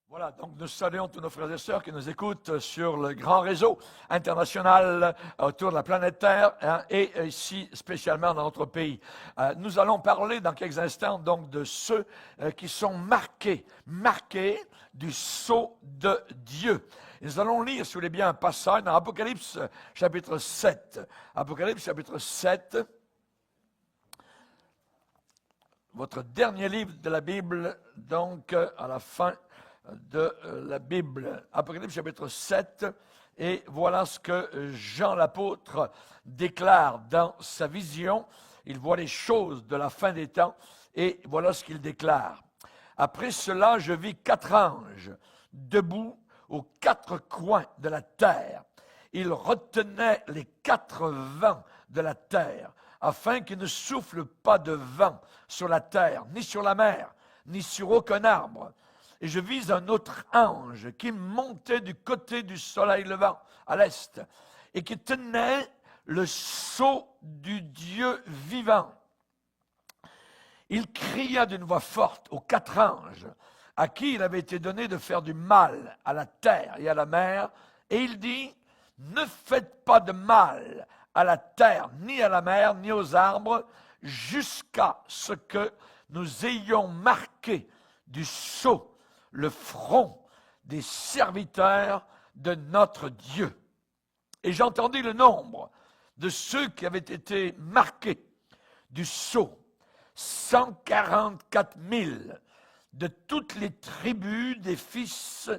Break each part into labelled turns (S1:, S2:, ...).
S1: Voilà, donc nous saluons tous nos frères et sœurs qui nous écoutent sur le grand réseau international autour de la planète Terre et ici spécialement dans notre pays. Nous allons parler dans quelques instants donc de ceux qui sont marqués du sceau de Dieu. Et nous allons lire, si vous voulez bien, un passage dans Apocalypse chapitre 7. Apocalypse chapitre 7, votre dernier livre de la Bible, donc à la fin de la Bible, Apocalypse chapitre 7, et voilà ce que Jean l'apôtre déclare dans sa vision. Il voit les choses de la fin des temps, et voilà ce qu'il déclare. Après cela, je vis 4 anges debout aux 4 coins de la terre. Ils retenaient les 4 vents de la terre, afin qu'il ne souffle pas de vent sur la terre, ni sur la mer, ni sur aucun arbre. Et je vis un autre ange qui montait du côté du soleil levant, à l'est, et qui tenait le sceau du Dieu vivant. Il cria d'une voix forte aux 4 anges, à qui il avait été donné de faire du mal à la terre et à la mer, et il dit, ne faites pas de mal à la terre, ni à la mer, ni aux arbres, jusqu'à ce que nous ayons marqué du sceau le front des serviteurs de notre Dieu. Et j'entendis le nombre de ceux qui avaient été marqués du sceau, 144 000 de toutes les tribus des fils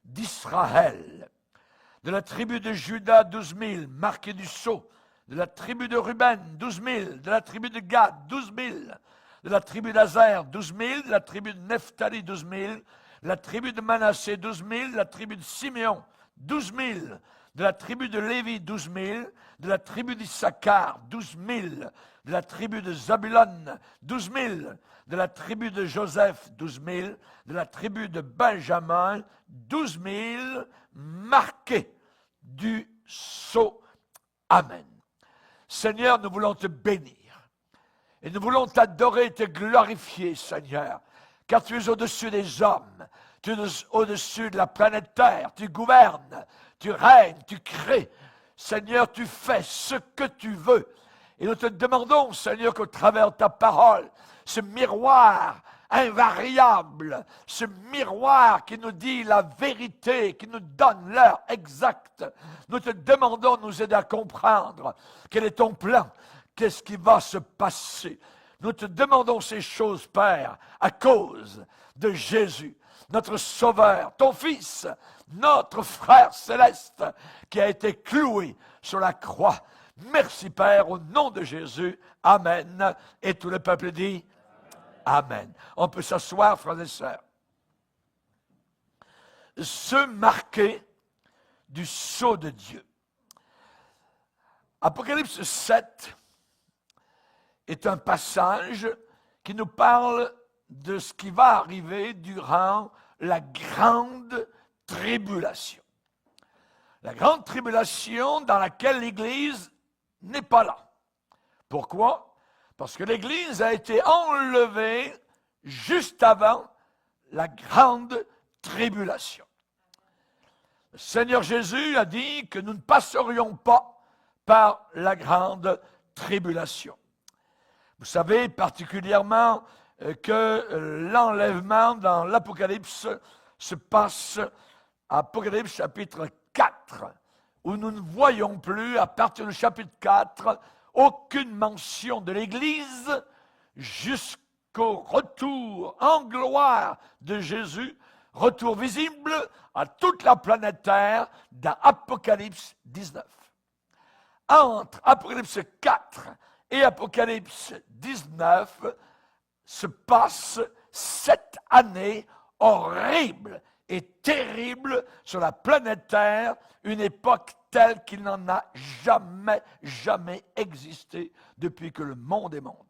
S1: d'Israël. De la tribu de Juda, 12 000 marqués du sceau. De la tribu de Ruben, 12 000. De la tribu de Gad, 12 000. De la tribu d'Azer, 12 000. De la tribu de Nephtali, 12 000. La tribu de Manassé, 12 000, la tribu de Siméon, 12 000, de la tribu de Lévi, 12 000, de la tribu d'Issachar, 12 000, de la tribu de Zabulon, 12 000, de la tribu de Joseph, 12 000, de la tribu de Benjamin, 12 000, marqués du sceau. Amen. Seigneur, nous voulons te bénir et nous voulons t'adorer et te glorifier, Seigneur. Car tu es au-dessus des hommes, tu es au-dessus de la planète Terre, tu gouvernes, tu règnes, tu crées. Seigneur, tu fais ce que tu veux. Et nous te demandons, Seigneur, qu'au travers de ta parole, ce miroir invariable, ce miroir qui nous dit la vérité, qui nous donne l'heure exacte, nous te demandons de nous aider à comprendre quel est ton plan, qu'est-ce qui va se passer. Nous te demandons ces choses, Père, à cause de Jésus, notre Sauveur, ton Fils, notre frère céleste, qui a été cloué sur la croix. Merci, Père, au nom de Jésus. Amen. Et tout le peuple dit Amen. On peut s'asseoir, frères et sœurs. Se marquer du sceau de Dieu. Apocalypse 7 est un passage qui nous parle de ce qui va arriver durant la grande tribulation. La grande tribulation dans laquelle l'Église n'est pas là. Pourquoi? Parce que l'Église a été enlevée juste avant la grande tribulation. Le Seigneur Jésus a dit que nous ne passerions pas par la grande tribulation. Vous savez particulièrement que l'enlèvement dans l'Apocalypse se passe à Apocalypse chapitre 4, où nous ne voyons plus, à partir du chapitre 4, aucune mention de l'Église jusqu'au retour en gloire de Jésus, retour visible à toute la planète Terre dans Apocalypse 19. Entre Apocalypse 4 et Apocalypse 19 se passe 7 années horribles et terribles sur la planète Terre, une époque telle qu'il n'en a jamais existé depuis que le monde est monde.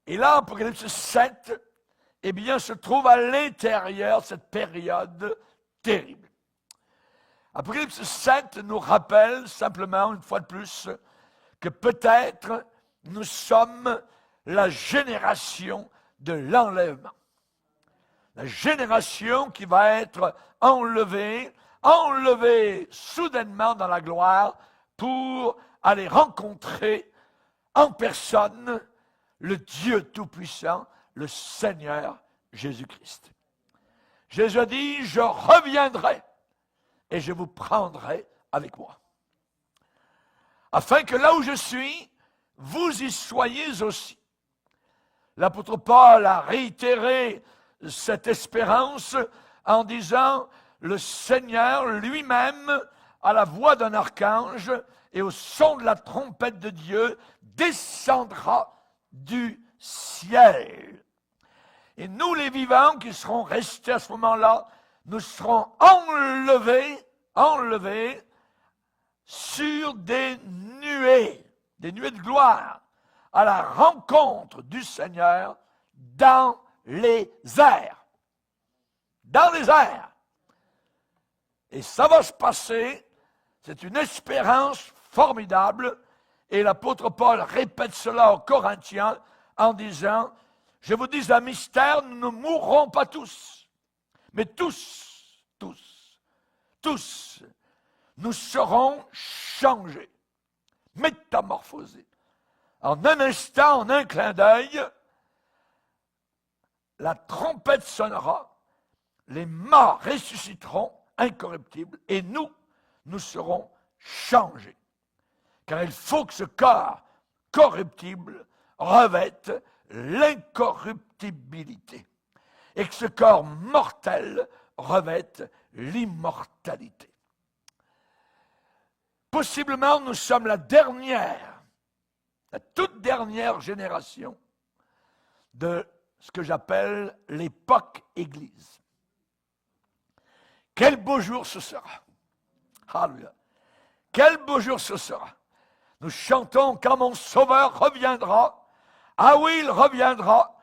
S1: Et là, Apocalypse 7, eh bien, se trouve à l'intérieur de cette période terrible. Apocalypse 7 nous rappelle simplement, une fois de plus, que peut-être nous sommes la génération de l'enlèvement. la génération qui va être enlevée soudainement dans la gloire pour aller rencontrer en personne le Dieu Tout-Puissant, le Seigneur Jésus-Christ. Jésus a dit, je reviendrai et je vous prendrai avec moi. Afin que là où je suis, vous y soyez aussi. L'apôtre Paul a réitéré cette espérance en disant, le Seigneur lui-même, à la voix d'un archange et au son de la trompette de Dieu, descendra du ciel. Et nous, les vivants qui serons restés à ce moment-là, nous serons enlevés sur des nuées de gloire, à la rencontre du Seigneur dans les airs. Dans les airs. Et ça va se passer, c'est une espérance formidable, et l'apôtre Paul répète cela aux Corinthiens en disant, je vous dis un mystère, nous ne mourrons pas tous, mais tous, nous serons changés, métamorphosés. En un instant, en un clin d'œil, la trompette sonnera, les morts ressusciteront incorruptibles et nous serons changés. Car il faut que ce corps corruptible revête l'incorruptibilité et que ce corps mortel revête l'immortalité. Possiblement, nous sommes la toute dernière génération de ce que j'appelle l'époque Église. Quel beau jour ce sera! Alléluia! Quel beau jour ce sera! Nous chantons quand mon Sauveur reviendra. Ah oui, il reviendra.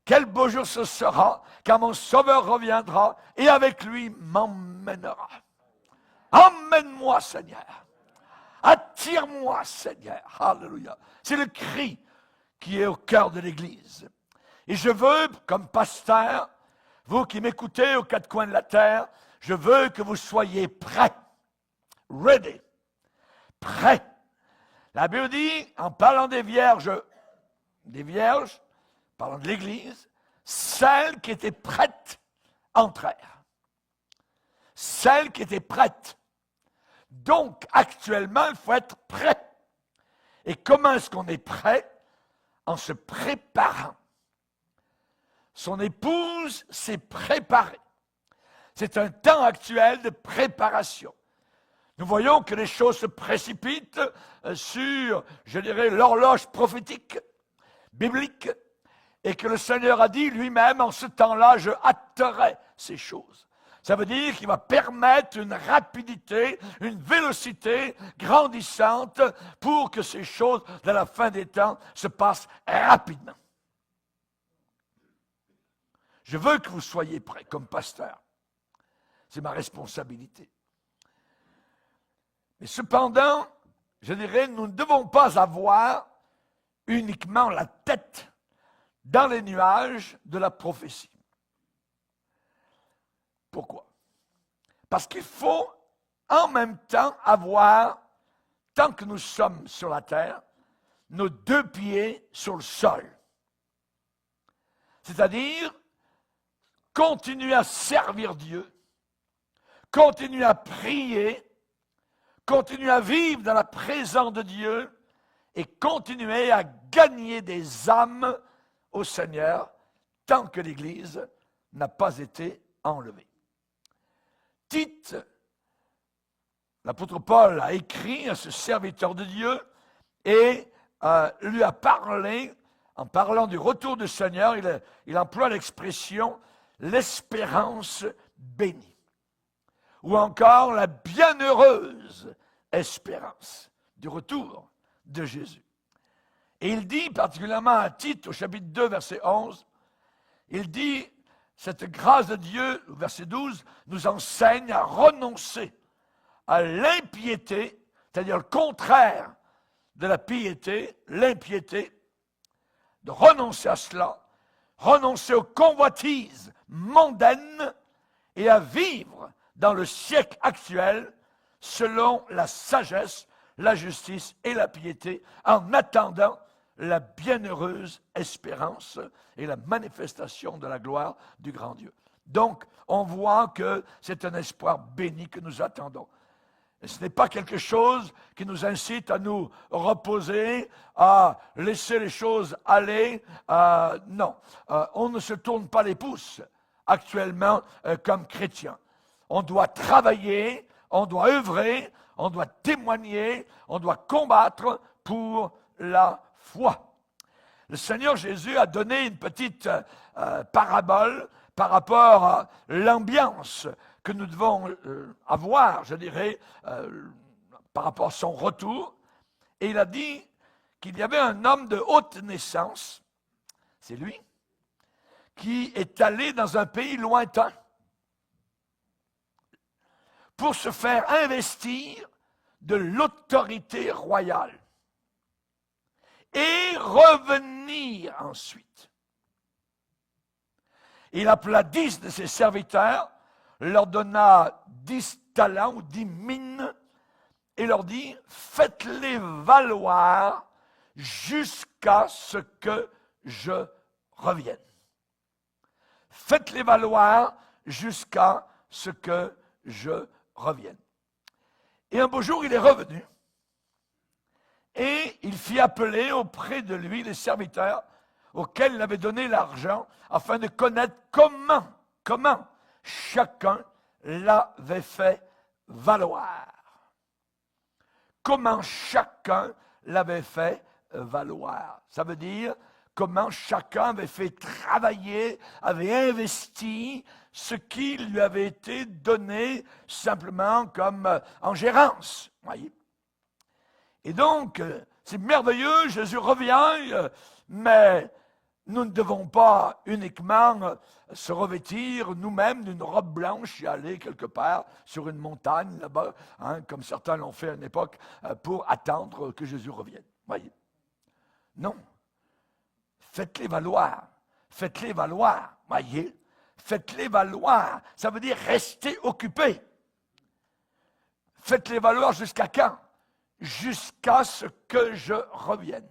S1: Quel beau jour ce sera quand mon Sauveur reviendra et avec lui m'emmènera. Emmène-moi, Seigneur. Attire-moi, Seigneur. Alléluia. C'est le cri qui est au cœur de l'Église. Et je veux, comme pasteur, vous qui m'écoutez aux quatre coins de la terre, je veux que vous soyez prêts. Ready. Prêts. La Bible dit, en parlant des vierges, parlant de l'Église, celles qui étaient prêtes entrèrent. Celles qui étaient prêtes. Donc, actuellement, il faut être prêt. Et comment est-ce qu'on est prêt? En se préparant. Son épouse s'est préparée. C'est un temps actuel de préparation. Nous voyons que les choses se précipitent sur, je dirais, l'horloge prophétique, biblique, et que le Seigneur a dit lui-même, en ce temps-là, je hâterai ces choses. Ça veut dire qu'il va permettre une rapidité, une vélocité grandissante pour que ces choses de la fin des temps se passent rapidement. Je veux que vous soyez prêts comme pasteur. C'est ma responsabilité. Mais cependant, je dirais, nous ne devons pas avoir uniquement la tête dans les nuages de la prophétie. Pourquoi? Parce qu'il faut en même temps avoir, tant que nous sommes sur la terre, nos deux pieds sur le sol. C'est-à-dire, continuer à servir Dieu, continuer à prier, continuer à vivre dans la présence de Dieu et continuer à gagner des âmes au Seigneur tant que l'Église n'a pas été enlevée. Tite, l'apôtre Paul a écrit à ce serviteur de Dieu et lui a parlé, en parlant du retour du Seigneur, il emploie l'expression « l'espérance bénie » ou encore la bienheureuse espérance du retour de Jésus. Et il dit, particulièrement à Tite, au chapitre 2, verset 11, il dit, cette grâce de Dieu, au verset 12, nous enseigne à renoncer à l'impiété, c'est-à-dire le contraire de la piété, l'impiété, de renoncer à cela renoncer aux convoitises mondaines et à vivre dans le siècle actuel selon la sagesse, la justice et la piété, en attendant la bienheureuse espérance et la manifestation de la gloire du grand Dieu. Donc, on voit que c'est un espoir béni que nous attendons. Et ce n'est pas quelque chose qui nous incite à nous reposer, à laisser les choses aller. Non, on ne se tourne pas les pouces actuellement comme chrétiens. On doit travailler, on doit œuvrer, on doit témoigner, on doit combattre pour la foi. Le Seigneur Jésus a donné une petite parabole par rapport à l'ambiance que nous devons avoir, je dirais, par rapport à son retour. Et il a dit qu'il y avait un homme de haute naissance, c'est lui, qui est allé dans un pays lointain pour se faire investir de l'autorité royale et revenir ensuite. Il appela 10 de ses serviteurs, leur donna 10 talents ou 10 mines et leur dit, faites-les valoir jusqu'à ce que je revienne. Faites-les valoir jusqu'à ce que je revienne. Et un beau jour, il est revenu et il fit appeler auprès de lui les serviteurs auxquels il avait donné l'argent afin de connaître comment chacun l'avait fait valoir. Comment chacun l'avait fait valoir. Ça veut dire comment chacun avait fait travailler, avait investi ce qui lui avait été donné simplement comme en gérance. Voyez. Et donc, c'est merveilleux, Jésus revient, mais nous ne devons pas uniquement se revêtir nous-mêmes d'une robe blanche et aller quelque part sur une montagne là-bas, comme certains l'ont fait à une époque, pour attendre que Jésus revienne. Voyez. Non. Faites-les valoir. Faites-les valoir. Voyez. Faites-les valoir. Ça veut dire rester occupé. Faites-les valoir jusqu'à quand? Jusqu'à ce que je revienne.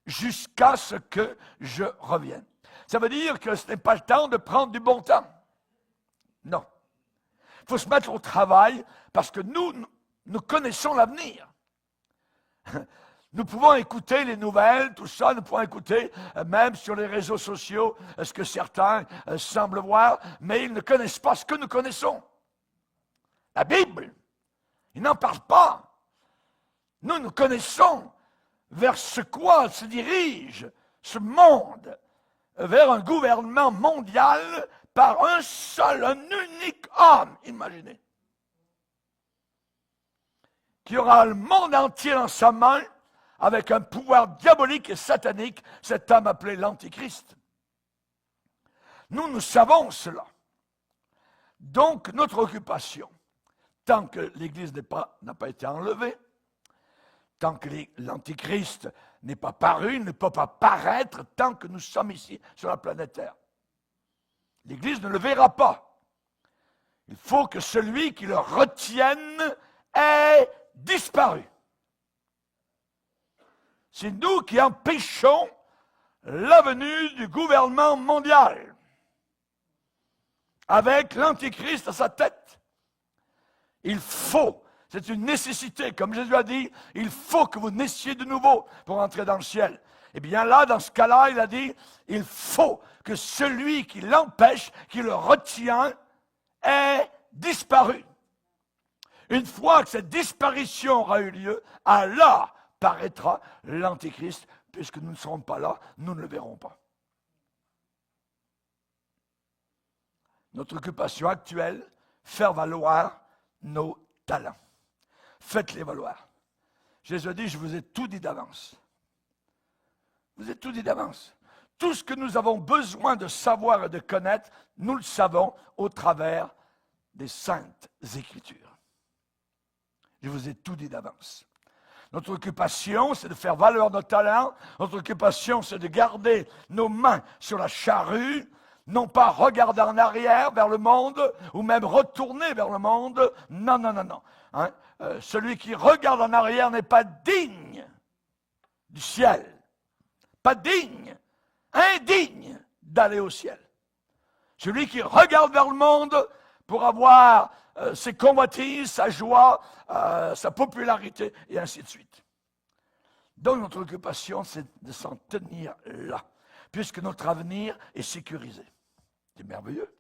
S1: Jusqu'à ce que je revienne. Ça veut dire que ce n'est pas le temps de prendre du bon temps. Non. Il faut se mettre au travail parce que nous connaissons l'avenir. Nous pouvons écouter les nouvelles, tout ça, nous pouvons écouter même sur les réseaux sociaux ce que certains semblent voir, mais ils ne connaissent pas ce que nous connaissons. La Bible, ils n'en parlent pas. Nous connaissons vers ce quoi se dirige ce monde, vers un gouvernement mondial par un seul, un unique homme, imaginez, qui aura le monde entier dans sa main avec un pouvoir diabolique et satanique, cet homme appelé l'Antichrist. Nous savons cela. Donc, notre occupation, tant que l'Église n'a pas été enlevée, tant que l'Antichrist n'est pas paru, ne peut pas paraître tant que nous sommes ici sur la planète Terre. L'Église ne le verra pas. Il faut que celui qui le retienne ait disparu. C'est nous qui empêchons la venue du gouvernement mondial avec l'Antichrist à sa tête. Il faut, c'est une nécessité, comme Jésus a dit, il faut que vous naissiez de nouveau pour entrer dans le ciel. Eh bien là, dans ce cas-là, il a dit, il faut que celui qui l'empêche, qui le retient, ait disparu. Une fois que cette disparition aura eu lieu, alors paraîtra l'Antichrist, puisque nous ne serons pas là, nous ne le verrons pas. Notre occupation actuelle, faire valoir nos talents. Faites-les valoir. Jésus a dit, je vous ai tout dit d'avance. Vous ai tout dit d'avance. Tout ce que nous avons besoin de savoir et de connaître, nous le savons au travers des Saintes Écritures. Je vous ai tout dit d'avance. Notre occupation, c'est de faire valoir nos talents. Notre occupation, c'est de garder nos mains sur la charrue, non pas regarder en arrière vers le monde, ou même retourner vers le monde. Non, non, non, non. Hein? Celui qui regarde en arrière n'est pas digne du ciel. Pas digne, indigne d'aller au ciel. Celui qui regarde vers le monde pour avoir ses convoitises, sa joie, sa popularité, et ainsi de suite. Donc notre occupation, c'est de s'en tenir là, puisque notre avenir est sécurisé. C'est merveilleux.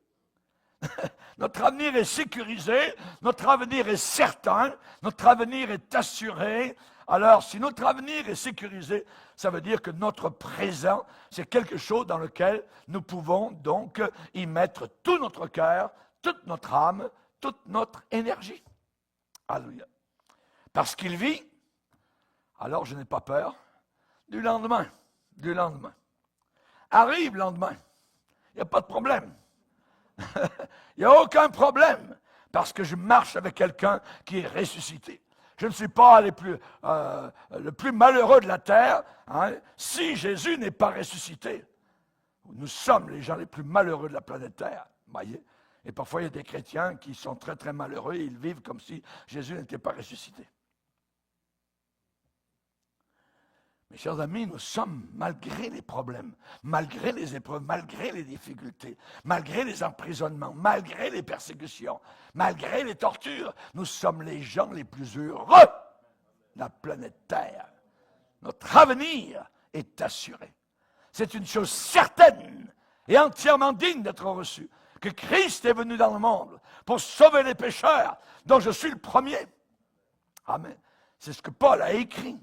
S1: Notre avenir est sécurisé, notre avenir est certain, notre avenir est assuré. Alors, si notre avenir est sécurisé, ça veut dire que notre présent, c'est quelque chose dans lequel nous pouvons donc y mettre tout notre cœur, toute notre âme, toute notre énergie. Alléluia. Parce qu'il vit, alors je n'ai pas peur du lendemain. Du lendemain. Arrive le lendemain. Il n'y a pas de problème. Il n'y a aucun problème. Parce que je marche avec quelqu'un qui est ressuscité. Je ne suis pas le plus malheureux de la terre, hein, si Jésus n'est pas ressuscité. Nous sommes les gens les plus malheureux de la planète Terre. Voyez? Et parfois, il y a des chrétiens qui sont très, très malheureux et ils vivent comme si Jésus n'était pas ressuscité. Mes chers amis, nous sommes, malgré les problèmes, malgré les épreuves, malgré les difficultés, malgré les emprisonnements, malgré les persécutions, malgré les tortures, nous sommes les gens les plus heureux de la planète Terre. Notre avenir est assuré. C'est une chose certaine et entièrement digne d'être reçue, que Christ est venu dans le monde pour sauver les pécheurs, dont je suis le premier. Amen. C'est ce que Paul a écrit.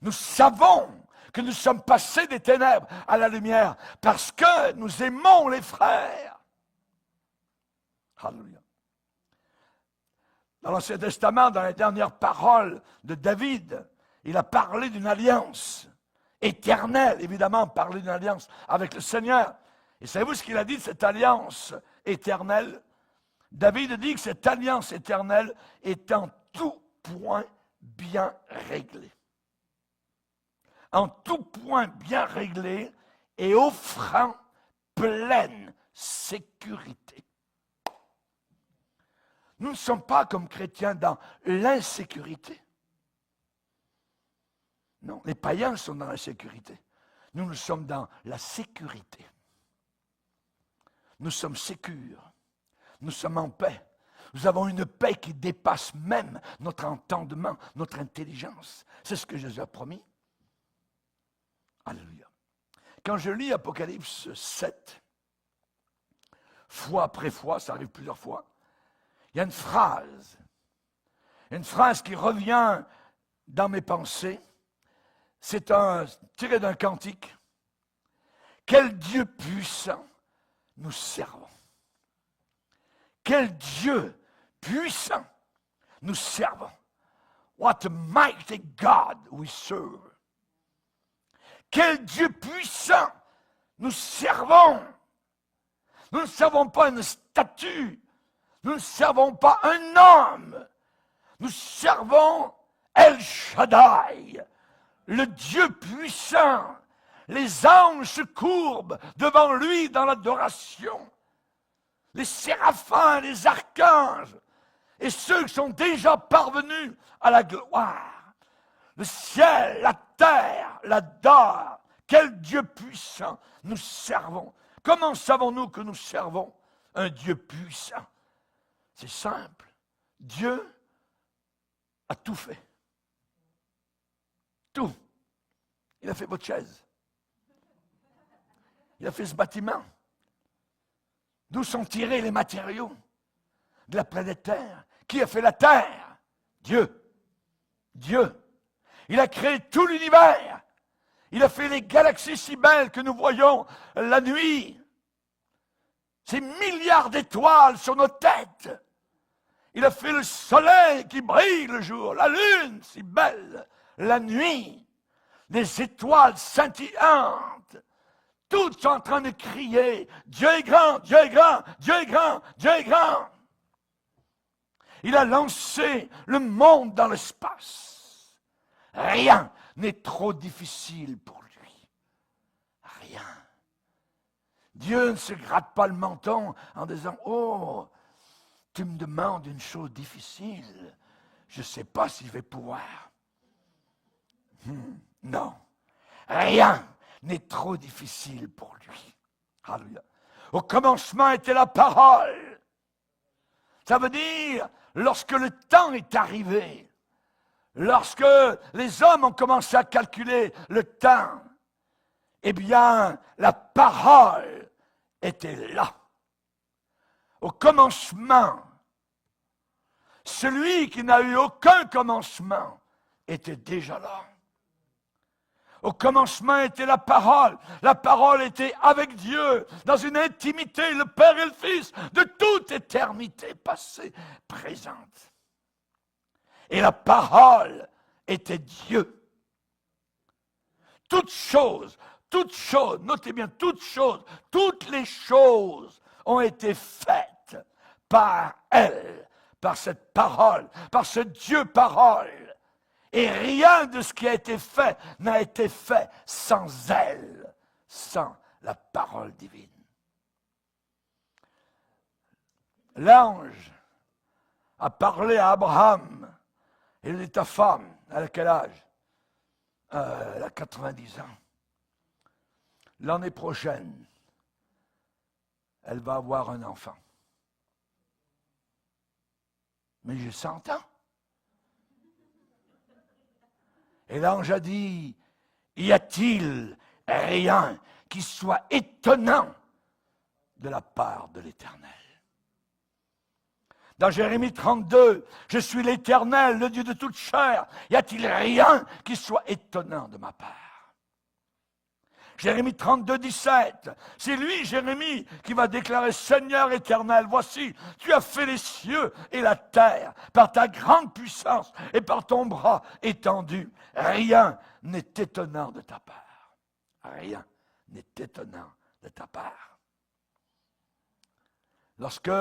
S1: Nous savons que nous sommes passés des ténèbres à la lumière parce que nous aimons les frères. Alléluia. Dans l'Ancien Testament, dans les dernières paroles de David, il a parlé d'une alliance éternelle, évidemment, parlé d'une alliance avec le Seigneur. Et savez-vous ce qu'il a dit de cette alliance éternelle? David dit que cette alliance éternelle est en tout point bien réglée. En tout point bien réglée et offrant pleine sécurité. Nous ne sommes pas comme chrétiens dans l'insécurité. Non, les païens sont dans l'insécurité. Nous sommes dans la sécurité. Nous sommes sécures. Nous sommes en paix. Nous avons une paix qui dépasse même notre entendement, notre intelligence. C'est ce que Jésus a promis. Alléluia. Quand je lis Apocalypse 7, fois après fois, ça arrive plusieurs fois, il y a une phrase qui revient dans mes pensées. C'est tiré d'un cantique. Quel Dieu puissant nous servons. Quel Dieu puissant nous servons. What a mighty God we serve. Quel Dieu puissant nous servons. Nous ne servons pas une statue. Nous ne servons pas un homme. Nous servons El Shaddai, le Dieu puissant. Les anges se courbent devant lui dans l'adoration. Les séraphins, les archanges et ceux qui sont déjà parvenus à la gloire. Le ciel, la terre, l'adorent. Quel Dieu puissant nous servons. Comment savons-nous que nous servons un Dieu puissant? C'est simple. Dieu a tout fait. Tout. Il a fait votre chaise. Il a fait ce bâtiment. D'où sont tirés les matériaux de la planète Terre? Qui a fait la Terre? Dieu. Dieu. Il a créé tout l'univers. Il a fait les galaxies si belles que nous voyons la nuit. Ces milliards d'étoiles sur nos têtes. Il a fait le soleil qui brille le jour, la lune si belle, la nuit, les étoiles scintillantes. Toutes sont en train de crier, Dieu est grand, Dieu est grand, Dieu est grand, Dieu est grand. Il a lancé le monde dans l'espace. Rien n'est trop difficile pour lui. Rien. Dieu ne se gratte pas le menton en disant « Oh, tu me demandes une chose difficile, je ne sais pas si je vais pouvoir. » Non, rien n'est trop difficile pour lui. Alléluia. Au commencement était la parole. Ça veut dire, lorsque le temps est arrivé, lorsque les hommes ont commencé à calculer le temps, eh bien, la parole était là. Au commencement, celui qui n'a eu aucun commencement était déjà là. Au commencement était la parole. La parole était avec Dieu, dans une intimité, le Père et le Fils, de toute éternité passée, présente. Et la parole était Dieu. Toutes choses, notez bien, toutes les choses ont été faites par elle, par cette parole, par ce Dieu parole. Et rien de ce qui a été fait n'a été fait sans elle, sans la parole divine. L'ange a parlé à Abraham. Il dit, ta femme, elle a quel âge? Elle a 90 ans. L'année prochaine, elle va avoir un enfant. Mais j'ai 100 ans. Et l'ange a dit, y a-t-il rien qui soit étonnant de la part de l'Éternel? Dans Jérémie 32, je suis l'Éternel, le Dieu de toute chair. Y a-t-il rien qui soit étonnant de ma part? Jérémie 32, 17. C'est lui, Jérémie, qui va déclarer, Seigneur éternel, voici, tu as fait les cieux et la terre par ta grande puissance et par ton bras étendu. Rien n'est étonnant de ta part. Rien n'est étonnant de ta part. Lorsque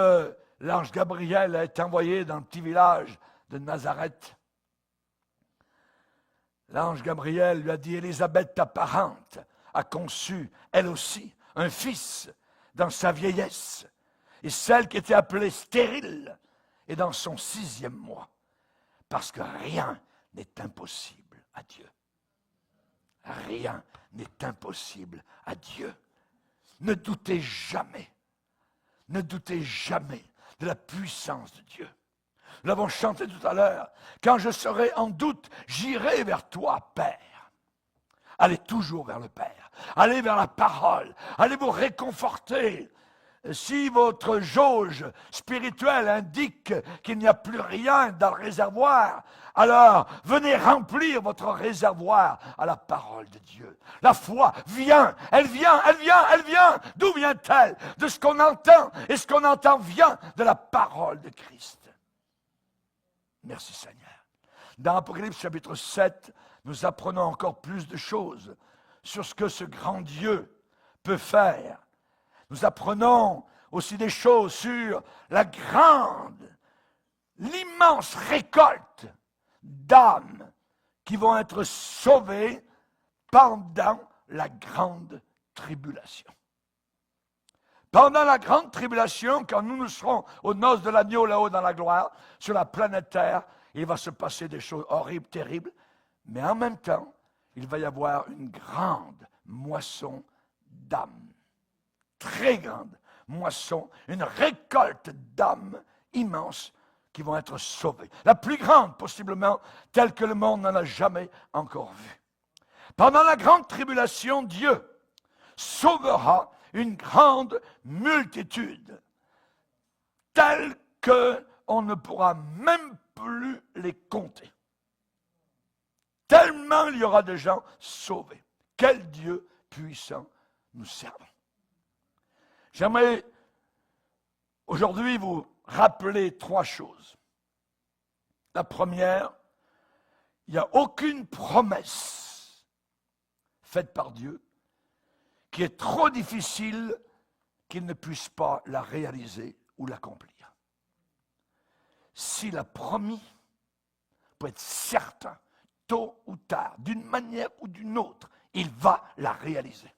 S1: l'ange Gabriel a été envoyé dans le petit village de Nazareth, l'ange Gabriel lui a dit, Élisabeth, ta parente, a conçu, elle aussi, un fils dans sa vieillesse. Et celle qui était appelée stérile est dans son 6e mois. Parce que rien n'est impossible à Dieu. Rien n'est impossible à Dieu. Ne doutez jamais de la puissance de Dieu. Nous l'avons chanté tout à l'heure. Quand je serai en doute, j'irai vers toi, Père. Allez toujours vers le Père. Allez vers la parole. Allez vous réconforter. Si votre jauge spirituelle indique qu'il n'y a plus rien dans le réservoir, alors venez remplir votre réservoir à la parole de Dieu. La foi vient, elle vient. D'où vient-elle? De ce qu'on entend. Et ce qu'on entend vient de la parole de Christ. Merci Seigneur. Dans Apocalypse chapitre 7, nous apprenons encore plus de choses sur ce que ce grand Dieu peut faire. Nous apprenons aussi des choses sur l'immense récolte d'âmes qui vont être sauvées pendant la grande tribulation. Pendant la grande tribulation, quand nous serons aux noces de l'agneau là-haut dans la gloire, sur la planète Terre, il va se passer des choses horribles, terribles, mais en même temps, il va y avoir une grande moisson d'âmes. Très grande moisson, une récolte d'âmes immense qui vont être sauvées. La plus grande, possiblement, telle que le monde n'en a jamais encore vue. Pendant la grande tribulation, Dieu sauvera une grande multitude, telle qu'on ne pourra même plus les compter. Tellement il y aura de gens sauvés. Quel Dieu puissant nous servons. J'aimerais aujourd'hui vous rappeler 3 choses. La première, il n'y a aucune promesse faite par Dieu qui est trop difficile qu'il ne puisse pas la réaliser ou l'accomplir. S'il a promis, pour être certain, tôt ou tard, d'une manière ou d'une autre, il va la réaliser.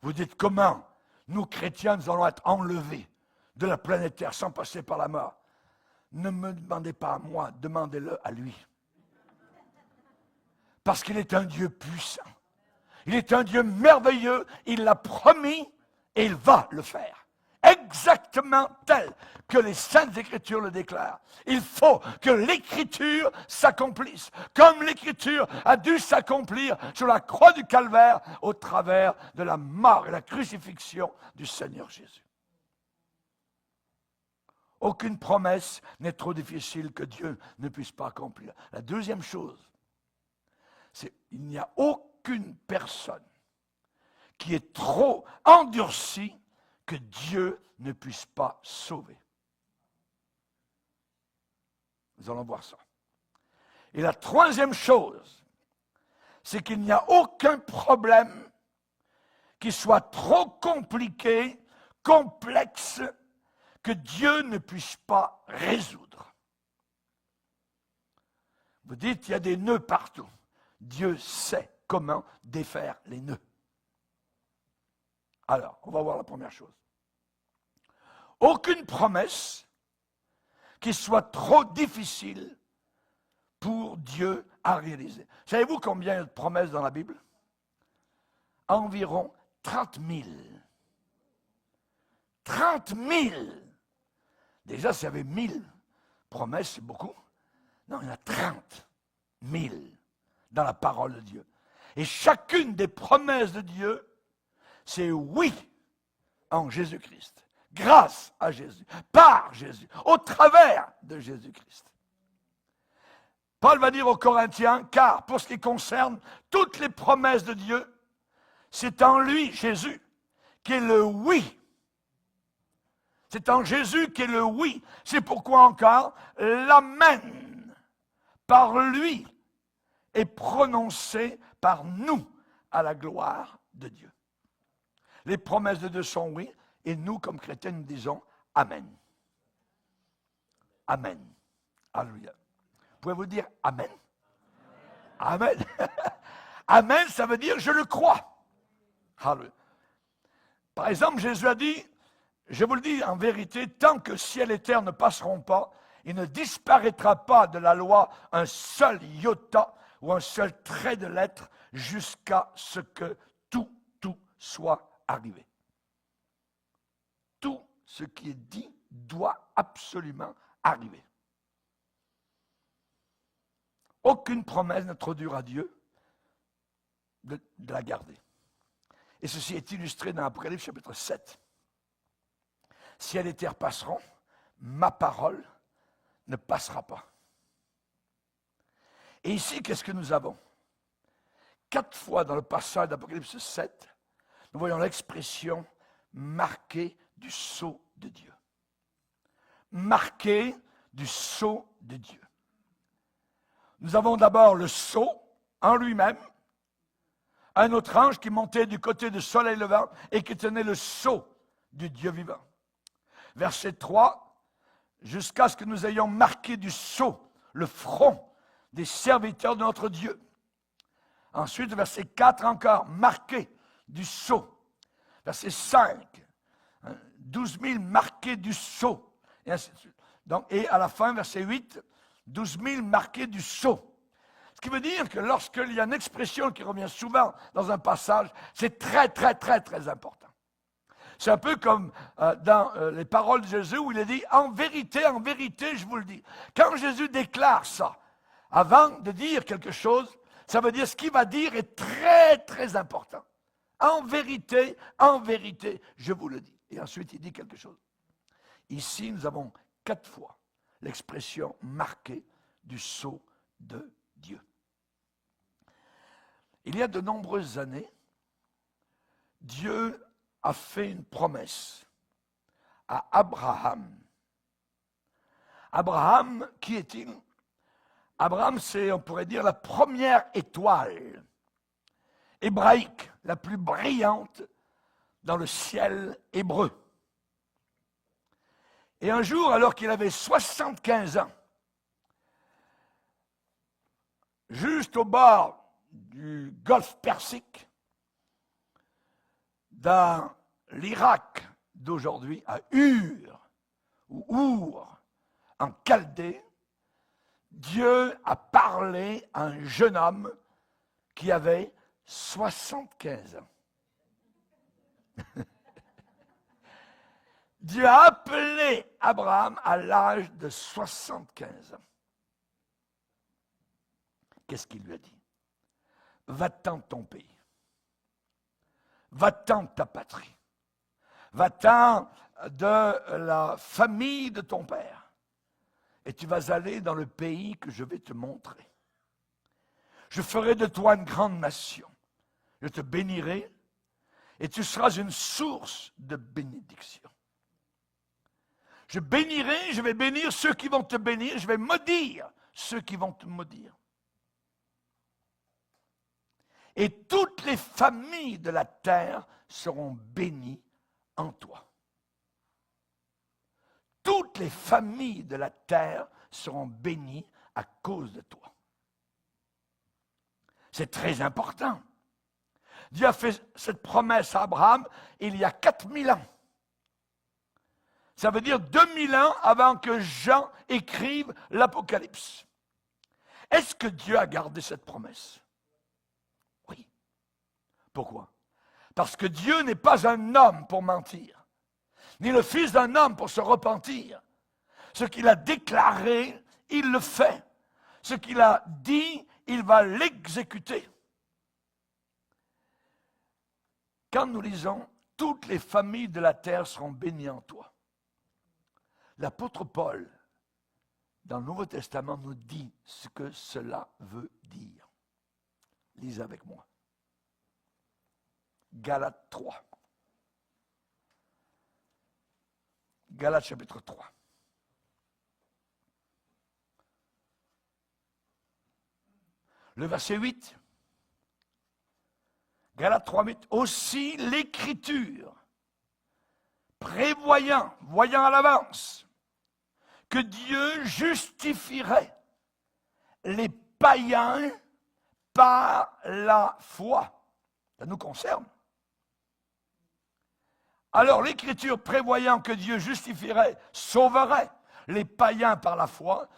S1: Vous dites comment nous, chrétiens, nous allons être enlevés de la planète Terre sans passer par la mort? Ne me demandez pas à moi, demandez-le à lui. Parce qu'il est un Dieu puissant. Il est un Dieu merveilleux, il l'a promis et il va le faire. Exactement tel que les Saintes Écritures le déclarent. Il faut que l'Écriture s'accomplisse, comme l'Écriture a dû s'accomplir sur la croix du Calvaire au travers de la mort et la crucifixion du Seigneur Jésus. Aucune promesse n'est trop difficile que Dieu ne puisse pas accomplir. La deuxième chose, c'est qu'il n'y a aucune personne qui est trop endurcie que Dieu ne puisse pas sauver. Nous allons voir ça. Et la troisième chose, c'est qu'il n'y a aucun problème qui soit trop compliqué, complexe, que Dieu ne puisse pas résoudre. Vous dites, il y a des nœuds partout. Dieu sait comment défaire les nœuds. Alors, on va voir la première chose. Aucune promesse qui soit trop difficile pour Dieu à réaliser. Savez-vous combien il y a de promesses dans la Bible? Environ 30 000. 30 000! Déjà, s'il y avait 1000 promesses, c'est beaucoup. Non, il y en a 30 000 dans la parole de Dieu. Et chacune des promesses de Dieu, c'est oui en Jésus-Christ, grâce à Jésus, par Jésus, au travers de Jésus-Christ. Paul va dire aux Corinthiens, car pour ce qui concerne toutes les promesses de Dieu, c'est en lui, Jésus, qui est le oui. C'est en Jésus qui est le oui. C'est pourquoi encore l'amen par lui est prononcé par nous à la gloire de Dieu. Les promesses de Dieu sont oui, et nous, comme chrétiens, nous disons amen. Amen. Alléluia. Pouvez-vous dire amen? Amen. Amen, ça veut dire je le crois. Alléluia. Par exemple, Jésus a dit, je vous le dis en vérité, tant que ciel et terre ne passeront pas, il ne disparaîtra pas de la loi un seul iota ou un seul trait de lettre jusqu'à ce que tout soit arrivé. Tout ce qui est dit doit absolument arriver. Aucune promesse n'est trop dure à Dieu de la garder. Et ceci est illustré dans Apocalypse chapitre 7. Ciel et terre passeront, ma parole ne passera pas. Et ici, qu'est-ce que nous avons? 4 fois dans le passage d'Apocalypse 7, nous voyons l'expression marquée du sceau de Dieu. Marquée du sceau de Dieu. Nous avons d'abord le sceau en lui-même, un autre ange qui montait du côté du soleil levant et qui tenait le sceau du Dieu vivant. Verset 3, jusqu'à ce que nous ayons marqué du sceau le front des serviteurs de notre Dieu. Ensuite, verset 4 encore, marqué du sceau. Verset 5, 12 000 marqués du sceau. Et ainsi de suite. Donc, et à la fin, verset 8, 12 000 marqués du sceau. Ce qui veut dire que lorsqu'il y a une expression qui revient souvent dans un passage, c'est très, très, très, très important. C'est un peu comme dans les paroles de Jésus où il a dit « En vérité, je vous le dis ». Quand Jésus déclare ça, avant de dire quelque chose, ça veut dire ce qu'il va dire est très, très important. En vérité, je vous le dis. Et ensuite, il dit quelque chose. Ici, nous avons 4 fois l'expression marquée du sceau de Dieu. Il y a de nombreuses années, Dieu a fait une promesse à Abraham. Abraham, qui est-il? Abraham, c'est, on pourrait dire, la première étoile hébraïque, la plus brillante dans le ciel hébreu. Et un jour, alors qu'il avait 75 ans, juste au bord du golfe Persique, dans l'Irak d'aujourd'hui, à Ur, ou Our, en Chaldée, Dieu a parlé à un jeune homme qui avait 75 ans. Dieu a appelé Abraham à l'âge de 75 ans. Qu'est-ce qu'il lui a dit? Va-t'en de ton pays. Va-t'en de ta patrie. Va-t'en de la famille de ton père. Et tu vas aller dans le pays que je vais te montrer. Je ferai de toi une grande nation. Je te bénirai et tu seras une source de bénédiction. Je bénirai, je vais bénir ceux qui vont te bénir, je vais maudire ceux qui vont te maudire. Et toutes les familles de la terre seront bénies en toi. Toutes les familles de la terre seront bénies à cause de toi. C'est très important. Dieu a fait cette promesse à Abraham il y a 4000 ans. Ça veut dire 2000 ans avant que Jean écrive l'Apocalypse. Est-ce que Dieu a gardé cette promesse? Oui. Pourquoi? Parce que Dieu n'est pas un homme pour mentir, ni le fils d'un homme pour se repentir. Ce qu'il a déclaré, il le fait. Ce qu'il a dit, il va l'exécuter. Quand nous lisons « Toutes les familles de la terre seront bénies en toi », l'apôtre Paul, dans le Nouveau Testament, nous dit ce que cela veut dire. Lisez avec moi. Galates 3. Galates chapitre 3. Le verset 8. Galates 3, 8. Aussi l'Écriture, prévoyant, voyant à l'avance, que Dieu justifierait les païens par la foi. Ça nous concerne. Alors l'Écriture prévoyant que Dieu justifierait, sauverait les païens par la foi,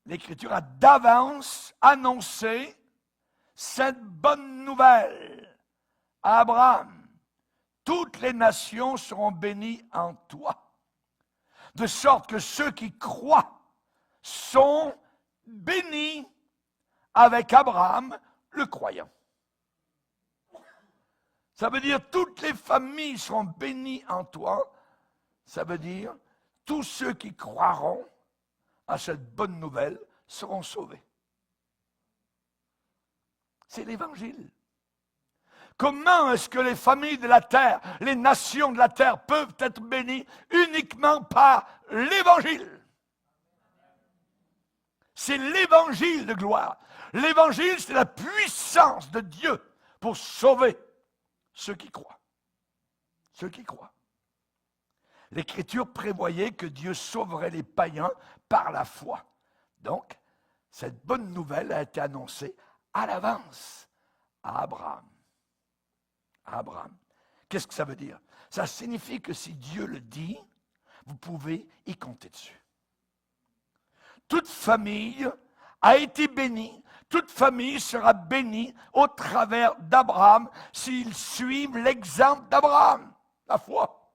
S1: l'Écriture a d'avance annoncé cette bonne nouvelle à Abraham. Toutes les nations seront bénies en toi. De sorte que ceux qui croient sont bénis avec Abraham, le croyant. Ça veut dire toutes les familles seront bénies en toi. Ça veut dire tous ceux qui croiront à cette bonne nouvelle seront sauvés. C'est l'Évangile. Comment est-ce que les familles de la terre, les nations de la terre peuvent être bénies uniquement par l'Évangile? C'est l'Évangile de gloire. L'Évangile, c'est la puissance de Dieu pour sauver ceux qui croient. Ceux qui croient. L'Écriture prévoyait que Dieu sauverait les païens par la foi. Donc, cette bonne nouvelle a été annoncée à l'avance à Abraham. Abraham. Qu'est-ce que ça veut dire? Ça signifie que si Dieu le dit, vous pouvez y compter dessus. Toute famille a été bénie, toute famille sera bénie au travers d'Abraham s'ils suivent l'exemple d'Abraham, la foi.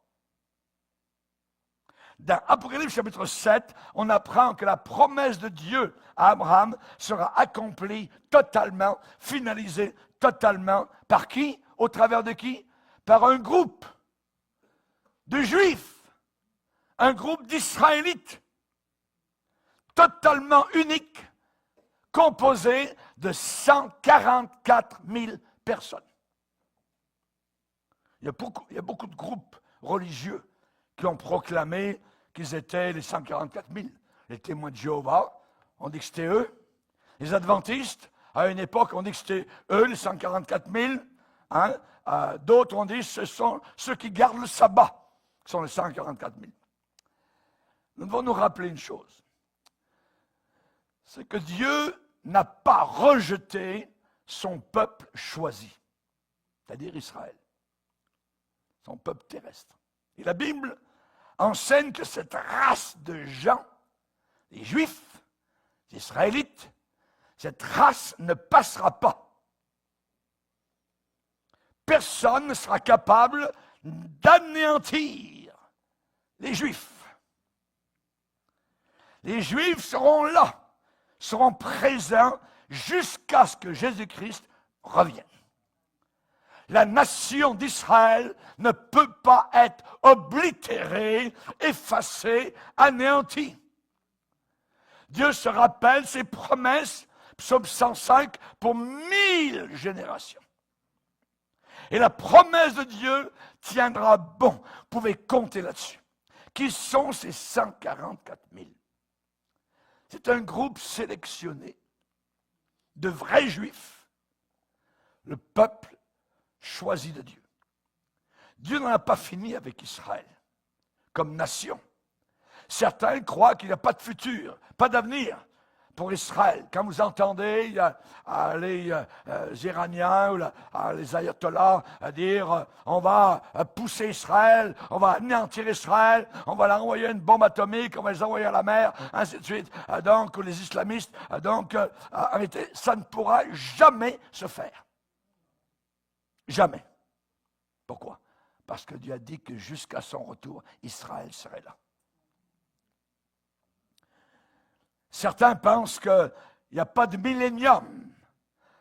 S1: Dans Apocalypse chapitre 7, on apprend que la promesse de Dieu à Abraham sera accomplie totalement, finalisée totalement. Par qui? Au travers de qui? Par un groupe de Juifs, un groupe d'Israélites, totalement unique, composé de 144 000 personnes. Il y a beaucoup de groupes religieux qui ont proclamé qu'ils étaient les 144 000. Les témoins de Jéhovah, on dit que c'était eux. Les adventistes, à une époque, on dit que c'était eux, les 144 000. Hein? D'autres ont dit que ce sont ceux qui gardent le sabbat, qui sont les 144 000. Nous devons nous rappeler une chose. C'est que Dieu n'a pas rejeté son peuple choisi, c'est-à-dire Israël, son peuple terrestre. Et la Bible enseigne que cette race de gens, les Juifs, les Israélites, cette race ne passera pas. Personne ne sera capable d'anéantir les Juifs. Les Juifs seront là, seront présents jusqu'à ce que Jésus-Christ revienne. La nation d'Israël ne peut pas être oblitérée, effacée, anéantie. Dieu se rappelle ses promesses, psaume 105, pour 1000 générations. Et la promesse de Dieu tiendra bon. Vous pouvez compter là-dessus. Qui sont ces 144 000? C'est un groupe sélectionné de vrais Juifs, le peuple choisi de Dieu. Dieu n'en a pas fini avec Israël comme nation. Certains croient qu'il n'y a pas de futur, pas d'avenir pour Israël. Quand vous entendez les Iraniens ou les ayatollahs dire on va pousser Israël, on va anéantir Israël, on va leur envoyer une bombe atomique, on va les envoyer à la mer, ainsi de suite. Donc, les islamistes, ça ne pourra jamais se faire. Jamais. Pourquoi? Parce que Dieu a dit que jusqu'à son retour, Israël serait là. Certains pensent qu'il n'y a pas de millénium.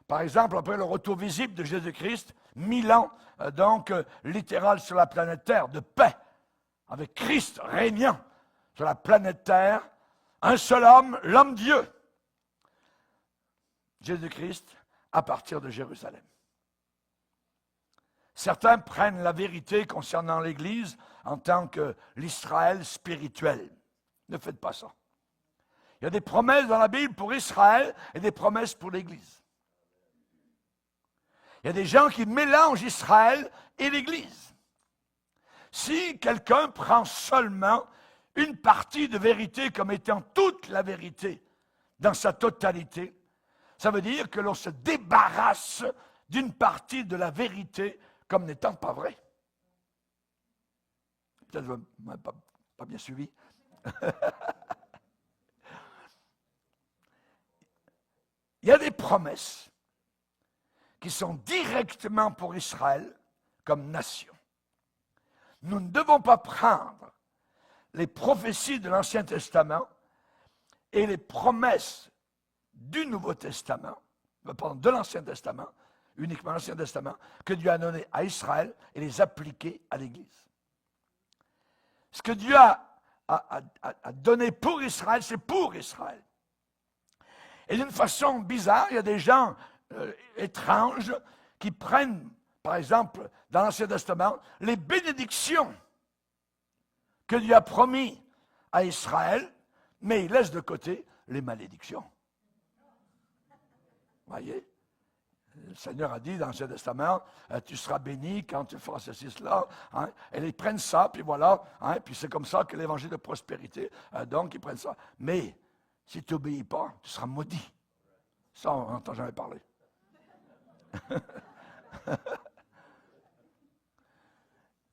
S1: Par exemple, après le retour visible de Jésus-Christ, 1000 ans, littéral sur la planète Terre, de paix, avec Christ régnant sur la planète Terre, un seul homme, l'homme-dieu, Jésus-Christ, à partir de Jérusalem. Certains prennent la vérité concernant l'Église en tant que l'Israël spirituel. Ne faites pas ça. Il y a des promesses dans la Bible pour Israël et des promesses pour l'Église. Il y a des gens qui mélangent Israël et l'Église. Si quelqu'un prend seulement une partie de vérité comme étant toute la vérité dans sa totalité, ça veut dire que l'on se débarrasse d'une partie de la vérité comme n'étant pas vrai. Peut-être que vous m'avez pas bien suivi. Il y a des promesses qui sont directement pour Israël comme nation. Nous ne devons pas prendre les prophéties de l'Ancien Testament et les promesses du Nouveau Testament, de l'Ancien Testament, uniquement l'Ancien Testament, que Dieu a donné à Israël et les appliquer à l'Église. Ce que Dieu a donné pour Israël, c'est pour Israël. Et d'une façon bizarre, il y a des gens étranges qui prennent, par exemple, dans l'Ancien Testament, les bénédictions que Dieu a promis à Israël, mais ils laissent de côté les malédictions. Vous voyez? Le Seigneur a dit dans l'Ancien Testament, tu seras béni quand tu feras ceci, cela. Hein, et ils prennent ça, puis voilà. Hein, puis c'est comme ça que l'évangile de prospérité, donc ils prennent ça. Mais si tu n'obéis pas, tu seras maudit. Ça, on n'entend jamais parler. Il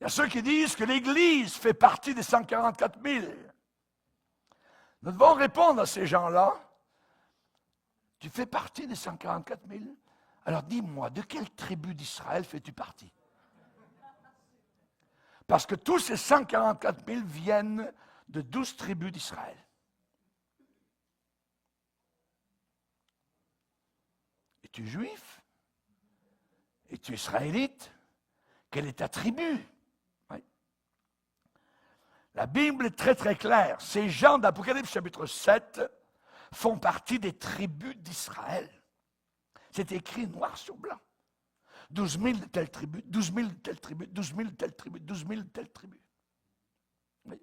S1: y a ceux qui disent que l'Église fait partie des 144 000. Nous devons répondre à ces gens-là. Tu fais partie des 144 000? Alors dis-moi, de quelle tribu d'Israël fais-tu partie? Parce que tous ces 144 000 viennent de 12 tribus d'Israël. Es-tu juif? Es-tu israélite? Quelle est ta tribu? Oui. La Bible est très très claire. Ces gens d'Apocalypse chapitre 7 font partie des tribus d'Israël. C'est écrit noir sur blanc. 12 000 de telle tribu, 12 000 de telle tribu, 12 000 de telle tribu, 12 000 de telle tribu. Oui.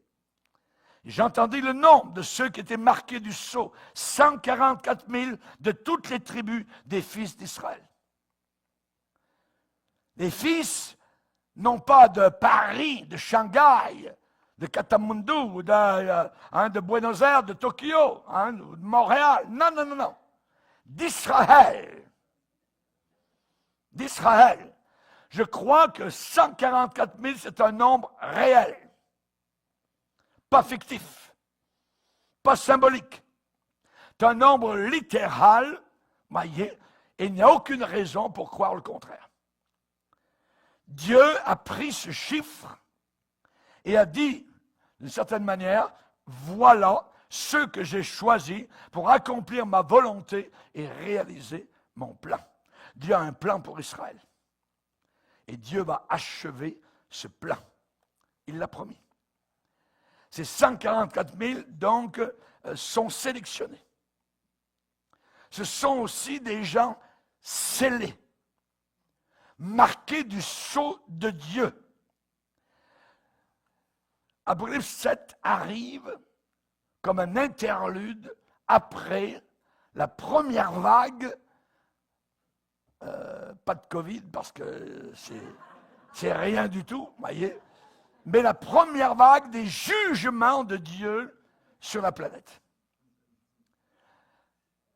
S1: J'entendis le nombre de ceux qui étaient marqués du sceau, 144 000 de toutes les tribus des fils d'Israël. Les fils, non pas de Paris, de Shanghai, de Katmandu, de Buenos Aires, de Tokyo, de Montréal. Non, non, non, non. d'Israël. D'Israël. Je crois que 144 000, c'est un nombre réel. Pas fictif. Pas symbolique. C'est un nombre littéral, voyez, et il n'y a aucune raison pour croire le contraire. Dieu a pris ce chiffre et a dit, d'une certaine manière, voilà ceux que j'ai choisis pour accomplir ma volonté et réaliser mon plan. Dieu a un plan pour Israël. Et Dieu va achever ce plan. Il l'a promis. Ces 144 000, donc, sont sélectionnés. Ce sont aussi des gens scellés, marqués du sceau de Dieu. Apocalypse 7 arrive comme un interlude après la première vague, pas de Covid parce que c'est rien du tout, voyez, mais la première vague des jugements de Dieu sur la planète.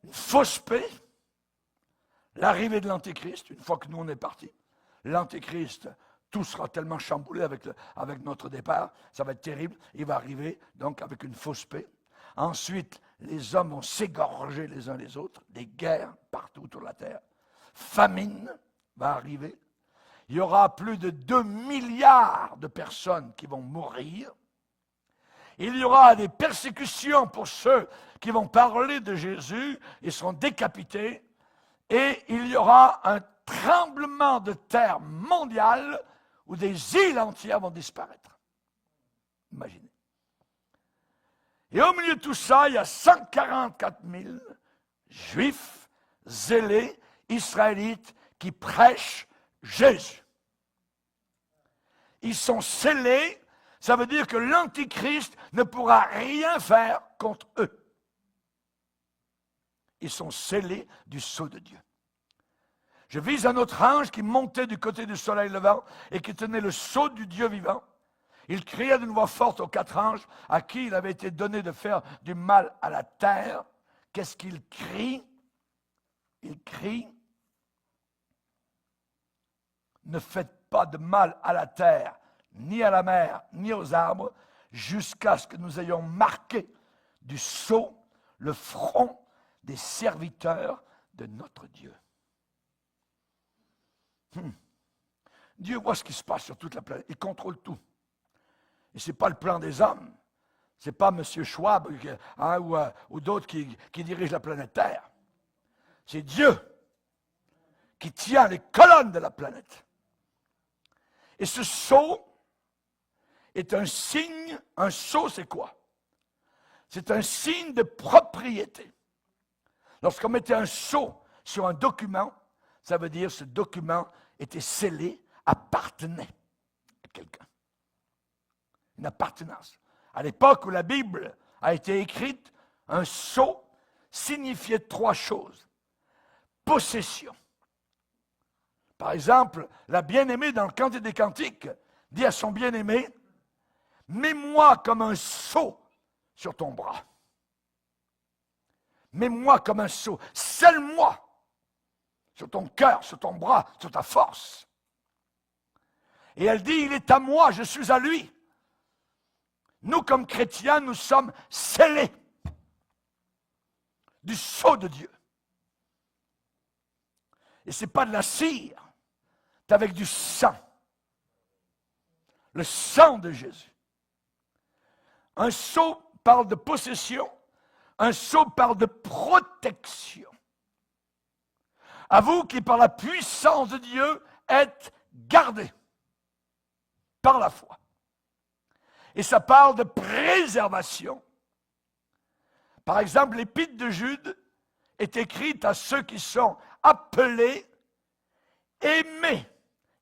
S1: Une fausse paix, l'arrivée de l'Antéchrist, une fois que nous on est partis. L'Antéchrist, tout sera tellement chamboulé avec notre départ, ça va être terrible. Il va arriver donc avec une fausse paix. Ensuite, les hommes vont s'égorger les uns les autres, des guerres partout autour de la terre. Famine va arriver. Il y aura plus de 2 milliards de personnes qui vont mourir. Il y aura des persécutions pour ceux qui vont parler de Jésus, ils seront décapités. Et il y aura un tremblement de terre mondial où des îles entières vont disparaître. Imaginez. Et au milieu de tout ça, il y a 144 000 juifs zélés, israélites, qui prêchent Jésus. Ils sont scellés, ça veut dire que l'Antichrist ne pourra rien faire contre eux. Ils sont scellés du sceau de Dieu. Je vis un autre ange qui montait du côté du soleil levant et qui tenait le sceau du Dieu vivant. Il cria d'une voix forte aux 4 anges à qui il avait été donné de faire du mal à la terre. Qu'est-ce qu'il crie? Il crie: ne faites pas de mal à la terre, ni à la mer, ni aux arbres, jusqu'à ce que nous ayons marqué du sceau le front des serviteurs de notre Dieu. Dieu voit ce qui se passe sur toute la planète. Il contrôle tout. Et ce n'est pas le plan des hommes. Ce n'est pas M. Schwab ou d'autres qui dirigent la planète Terre. C'est Dieu qui tient les colonnes de la planète. Et ce sceau est un signe. Un sceau, c'est quoi? C'est un signe de propriété. Lorsqu'on mettait un sceau sur un document, ça veut dire que ce document était scellé, appartenait à quelqu'un. Une appartenance. À l'époque où la Bible a été écrite, un sceau signifiait 3 choses. Possession. Par exemple, la bien-aimée dans le Cantique des Cantiques dit à son bien-aimé: mets-moi comme un sceau sur ton bras. Mets-moi comme un sceau. Scelle-moi sur ton cœur, sur ton bras, sur ta force. Et elle dit: il est à moi, je suis à lui. Nous, comme chrétiens, nous sommes scellés du sceau de Dieu. Et ce n'est pas de la cire, c'est avec du sang. Le sang de Jésus. Un sceau parle de possession, un sceau parle de protection. À vous qui, par la puissance de Dieu, êtes gardés par la foi. Et ça parle de préservation. Par exemple, l'épître de Jude est écrite à ceux qui sont appelés, aimés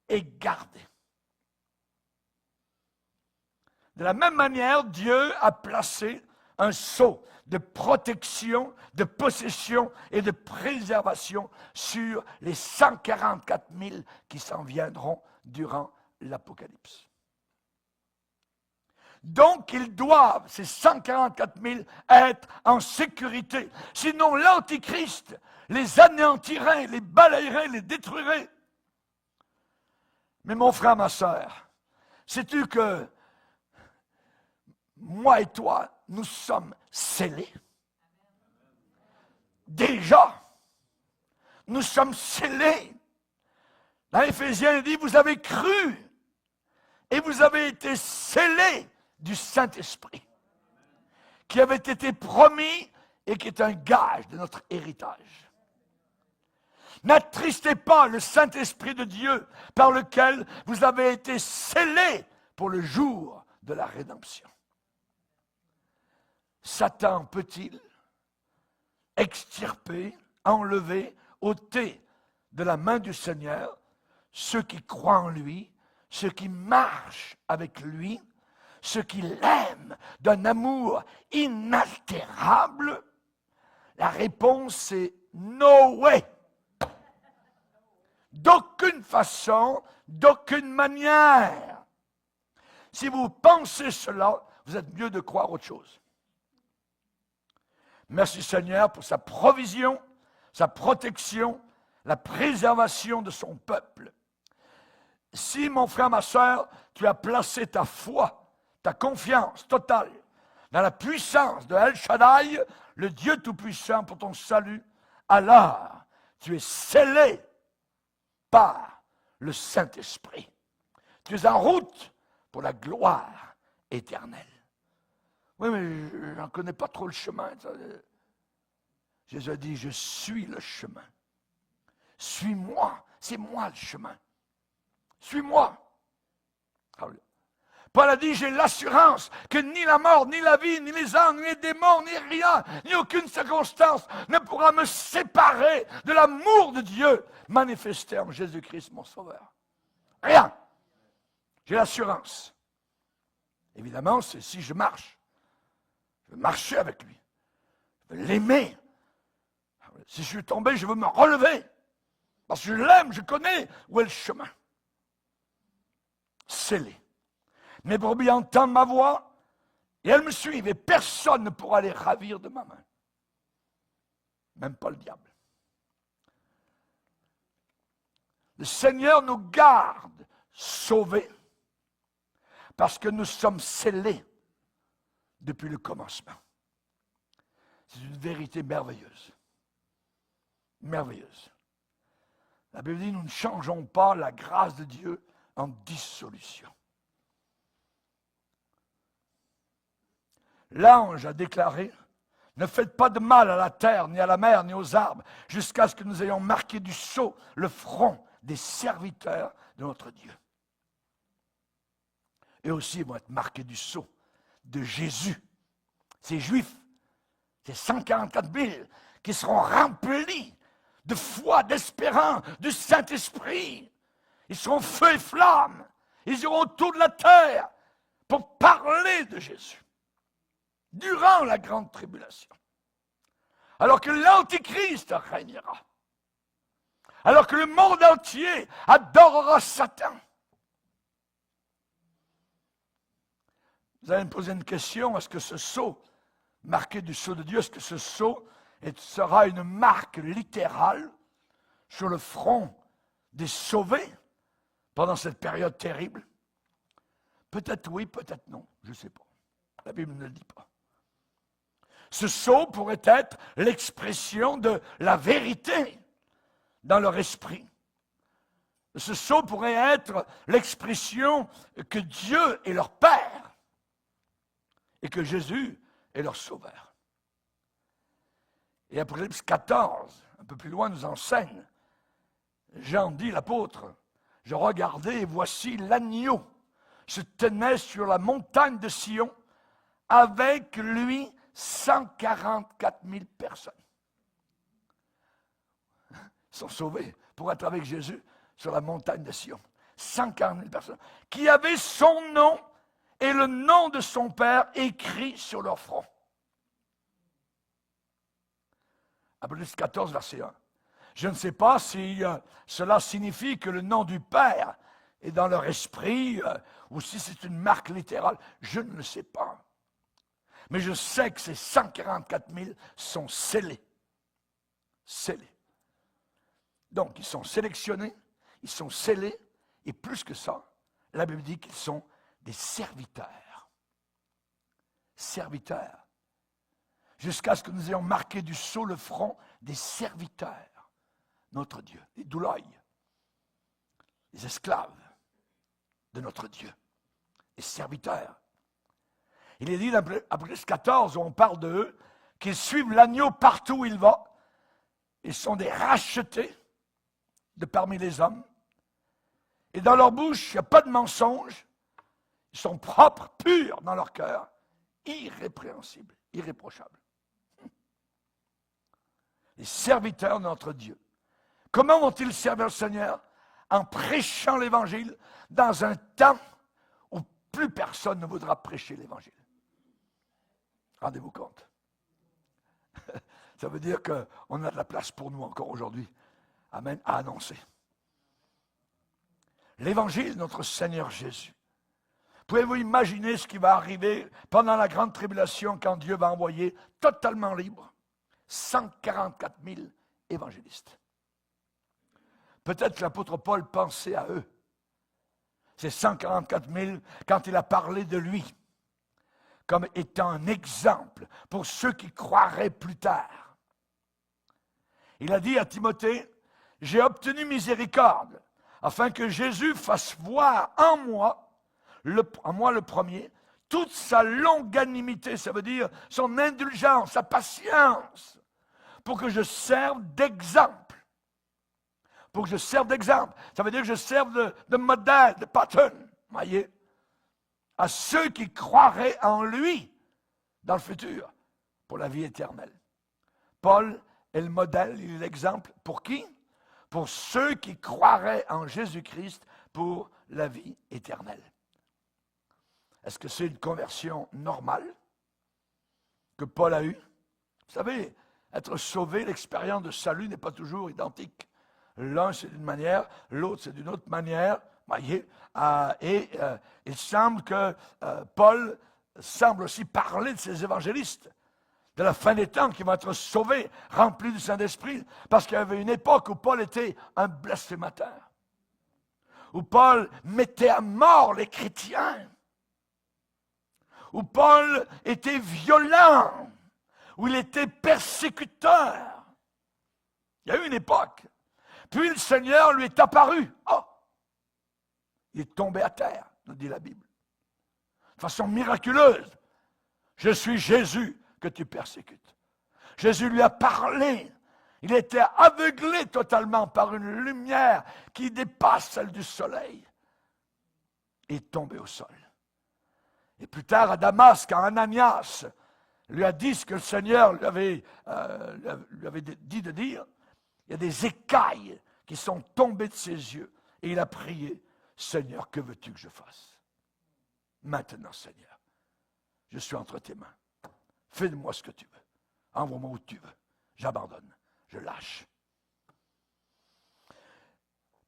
S1: et gardés. De la même manière, Dieu a placé un sceau de protection, de possession et de préservation sur les 144 000 qui s'en viendront durant l'Apocalypse. Donc, ils doivent, ces 144 000, être en sécurité. Sinon, l'Antichrist, les anéantirait, les balayerait, les détruirait. Mais mon frère, ma sœur, sais-tu que moi et toi, nous sommes scellés? Déjà, nous sommes scellés. Dans Éphésiens, il dit, vous avez cru et vous avez été scellés du Saint-Esprit, qui avait été promis et qui est un gage de notre héritage. N'attristez pas le Saint-Esprit de Dieu par lequel vous avez été scellés pour le jour de la rédemption. Satan peut-il extirper, enlever, ôter de la main du Seigneur ceux qui croient en lui, ceux qui marchent avec lui, ceux qui l'aiment d'un amour inaltérable? La réponse est no way. D'aucune façon, d'aucune manière. Si vous pensez cela, vous êtes mieux de croire autre chose. Merci Seigneur pour sa provision, sa protection, la préservation de son peuple. Si, mon frère, ma sœur, tu as placé ta foi, ta confiance totale dans la puissance de El Shaddai, le Dieu Tout-Puissant pour ton salut, alors tu es scellé par le Saint-Esprit. Tu es en route pour la gloire éternelle. Oui, mais je n'en connais pas trop le chemin. Jésus a dit, je suis le chemin. Suis-moi, c'est moi le chemin. Suis-moi. Paul a dit, j'ai l'assurance que ni la mort, ni la vie, ni les anges, ni les démons, ni rien, ni aucune circonstance ne pourra me séparer de l'amour de Dieu manifesté en Jésus-Christ, mon Sauveur. Rien. J'ai l'assurance. Évidemment, c'est si je marche. Je veux marcher avec lui. Je veux l'aimer. Si je suis tombé, je veux me relever. Parce que je l'aime, je connais où est le chemin. Scellé. Mes brebis entendent ma voix et elles me suivent et personne ne pourra les ravir de ma main. Même pas le diable. Le Seigneur nous garde sauvés parce que nous sommes scellés depuis le commencement. C'est une vérité merveilleuse. Merveilleuse. La Bible dit, nous ne changeons pas la grâce de Dieu en dissolution. L'ange a déclaré, ne faites pas de mal à la terre, ni à la mer, ni aux arbres, jusqu'à ce que nous ayons marqué du sceau le front des serviteurs de notre Dieu. Eux aussi vont être marqués du sceau de Jésus. Ces Juifs, ces 144 000 qui seront remplis de foi, d'espérance, du Saint-Esprit. Ils seront feu et flamme. Ils iront autour de la terre pour parler de Jésus. Durant la grande tribulation. Alors que l'Antichrist régnera. Alors que le monde entier adorera Satan. Vous allez me poser une question, est-ce que ce sceau, marqué du sceau de Dieu, est-ce que ce sceau sera une marque littérale sur le front des sauvés pendant cette période terrible? Peut-être oui, peut-être non, je ne sais pas. La Bible ne le dit pas. Ce sceau pourrait être l'expression de la vérité dans leur esprit. Ce sceau pourrait être l'expression que Dieu est leur Père et que Jésus est leur Sauveur. Et Apocalypse 14, un peu plus loin, nous enseigne. Jean dit, l'apôtre, je regardais et voici l'agneau se tenait sur la montagne de Sion avec lui 144 000 personnes. Ils sont sauvés pour être avec Jésus sur la montagne de Sion. 140 000 personnes qui avaient son nom et le nom de son Père écrit sur leur front. Apocalypse 14, verset 1. Je ne sais pas si cela signifie que le nom du Père est dans leur esprit ou si c'est une marque littérale. Je ne le sais pas. Mais je sais que ces 144 000 sont scellés. Scellés. Donc, ils sont sélectionnés, ils sont scellés, et plus que ça, la Bible dit qu'ils sont des serviteurs. Serviteurs. Jusqu'à ce que nous ayons marqué du sceau le front des serviteurs, notre Dieu, des douloïs, les esclaves de notre Dieu, les serviteurs. Il est dit dans Apocalypse 14, où on parle d'eux, qu'ils suivent l'agneau partout où il va. Ils sont des rachetés de parmi les hommes. Et dans leur bouche, il n'y a pas de mensonge. Ils sont propres, purs dans leur cœur, irrépréhensibles, irréprochables. Les serviteurs de notre Dieu. Comment vont-ils servir le Seigneur? En prêchant l'Évangile dans un temps où plus personne ne voudra prêcher l'Évangile. Rendez-vous compte. Ça veut dire qu'on a de la place pour nous encore aujourd'hui. Amen, à annoncer. L'Évangile de notre Seigneur Jésus. Pouvez-vous imaginer ce qui va arriver pendant la grande tribulation quand Dieu va envoyer totalement libre 144 000 évangélistes? Peut-être que l'apôtre Paul pensait à eux. Ces 144 000 quand il a parlé de lui comme étant un exemple pour ceux qui croiraient plus tard. Il a dit à Timothée, « J'ai obtenu miséricorde, afin que Jésus fasse voir en moi le premier, toute sa longanimité, ça veut dire son indulgence, sa patience, pour que je serve d'exemple. Pour que je serve d'exemple. Ça veut dire que je serve de modèle, de pattern, voyez, à ceux qui croiraient en lui dans le futur, pour la vie éternelle. Paul est le modèle, il est l'exemple pour qui? Pour ceux qui croiraient en Jésus-Christ pour la vie éternelle. Est-ce que c'est une conversion normale que Paul a eue? Vous savez, être sauvé, l'expérience de salut n'est pas toujours identique. L'un, c'est d'une manière, l'autre, c'est d'une autre manière. Voyez, il semble que Paul semble aussi parler de ces évangélistes, de la fin des temps qui vont être sauvés, remplis du Saint-Esprit, parce qu'il y avait une époque où Paul était un blasphémateur, où Paul mettait à mort les chrétiens, où Paul était violent, où il était persécuteur. Il y a eu une époque. Puis le Seigneur lui est apparu. Oh! Il est tombé à terre, nous dit la Bible. De façon miraculeuse. Je suis Jésus que tu persécutes. Jésus lui a parlé. Il était aveuglé totalement par une lumière qui dépasse celle du soleil. Il est tombé au sol. Et plus tard à Damas, quand Ananias lui a dit ce que le Seigneur lui avait dit de dire, il y a des écailles qui sont tombées de ses yeux. Et il a prié, Seigneur, que veux-tu que je fasse? Maintenant, Seigneur, je suis entre tes mains. Fais de moi ce que tu veux. Envoie-moi où tu veux. J'abandonne. Je lâche.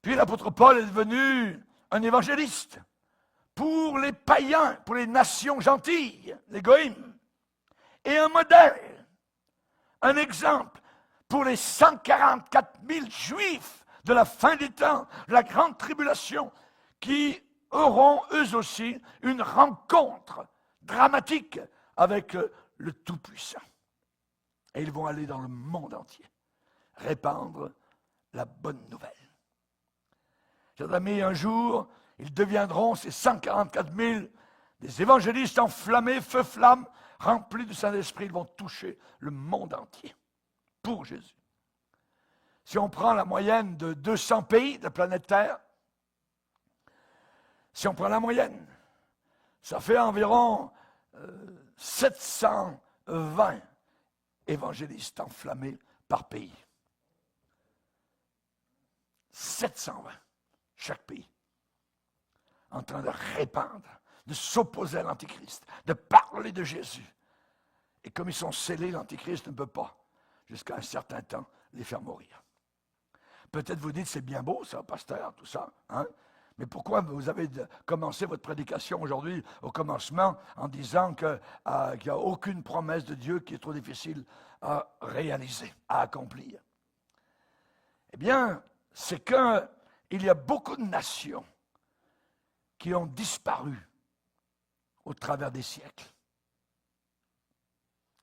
S1: Puis l'apôtre Paul est devenu un évangéliste pour les païens, pour les nations gentilles, les goïms, et un modèle, un exemple pour les 144 000 juifs de la fin des temps, la grande tribulation, qui auront eux aussi une rencontre dramatique avec le Tout-Puissant. Et ils vont aller dans le monde entier, répandre la bonne nouvelle. Chers amis, un jour, ils deviendront, ces 144 000, des évangélistes enflammés, feu flamme, remplis du Saint-Esprit. Ils vont toucher le monde entier pour Jésus. Si on prend la moyenne de 200 pays de la planète Terre, si on prend la moyenne, ça fait environ 720 évangélistes enflammés par pays. 720, chaque pays, en train de répandre, de s'opposer à l'Antichrist, de parler de Jésus. Et comme ils sont scellés, l'Antichrist ne peut pas, jusqu'à un certain temps, les faire mourir. Peut-être vous dites, c'est bien beau ça, pasteur, tout ça, hein? Mais pourquoi vous avez commencé votre prédication aujourd'hui au commencement en disant qu'il n'y a aucune promesse de Dieu qui est trop difficile à réaliser, à accomplir? Eh bien, c'est qu'il y a beaucoup de nations qui ont disparu au travers des siècles,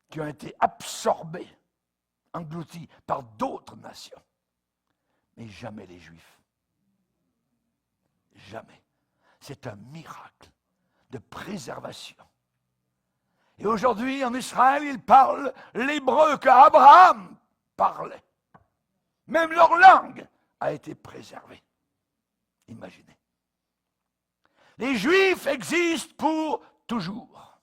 S1: qui ont été absorbées, englouties par d'autres nations, mais jamais les Juifs. Jamais. C'est un miracle de préservation. Et aujourd'hui, en Israël, ils parlent l'hébreu qu'Abraham parlait. Même leur langue a été préservée. Imaginez. Les Juifs existent pour toujours.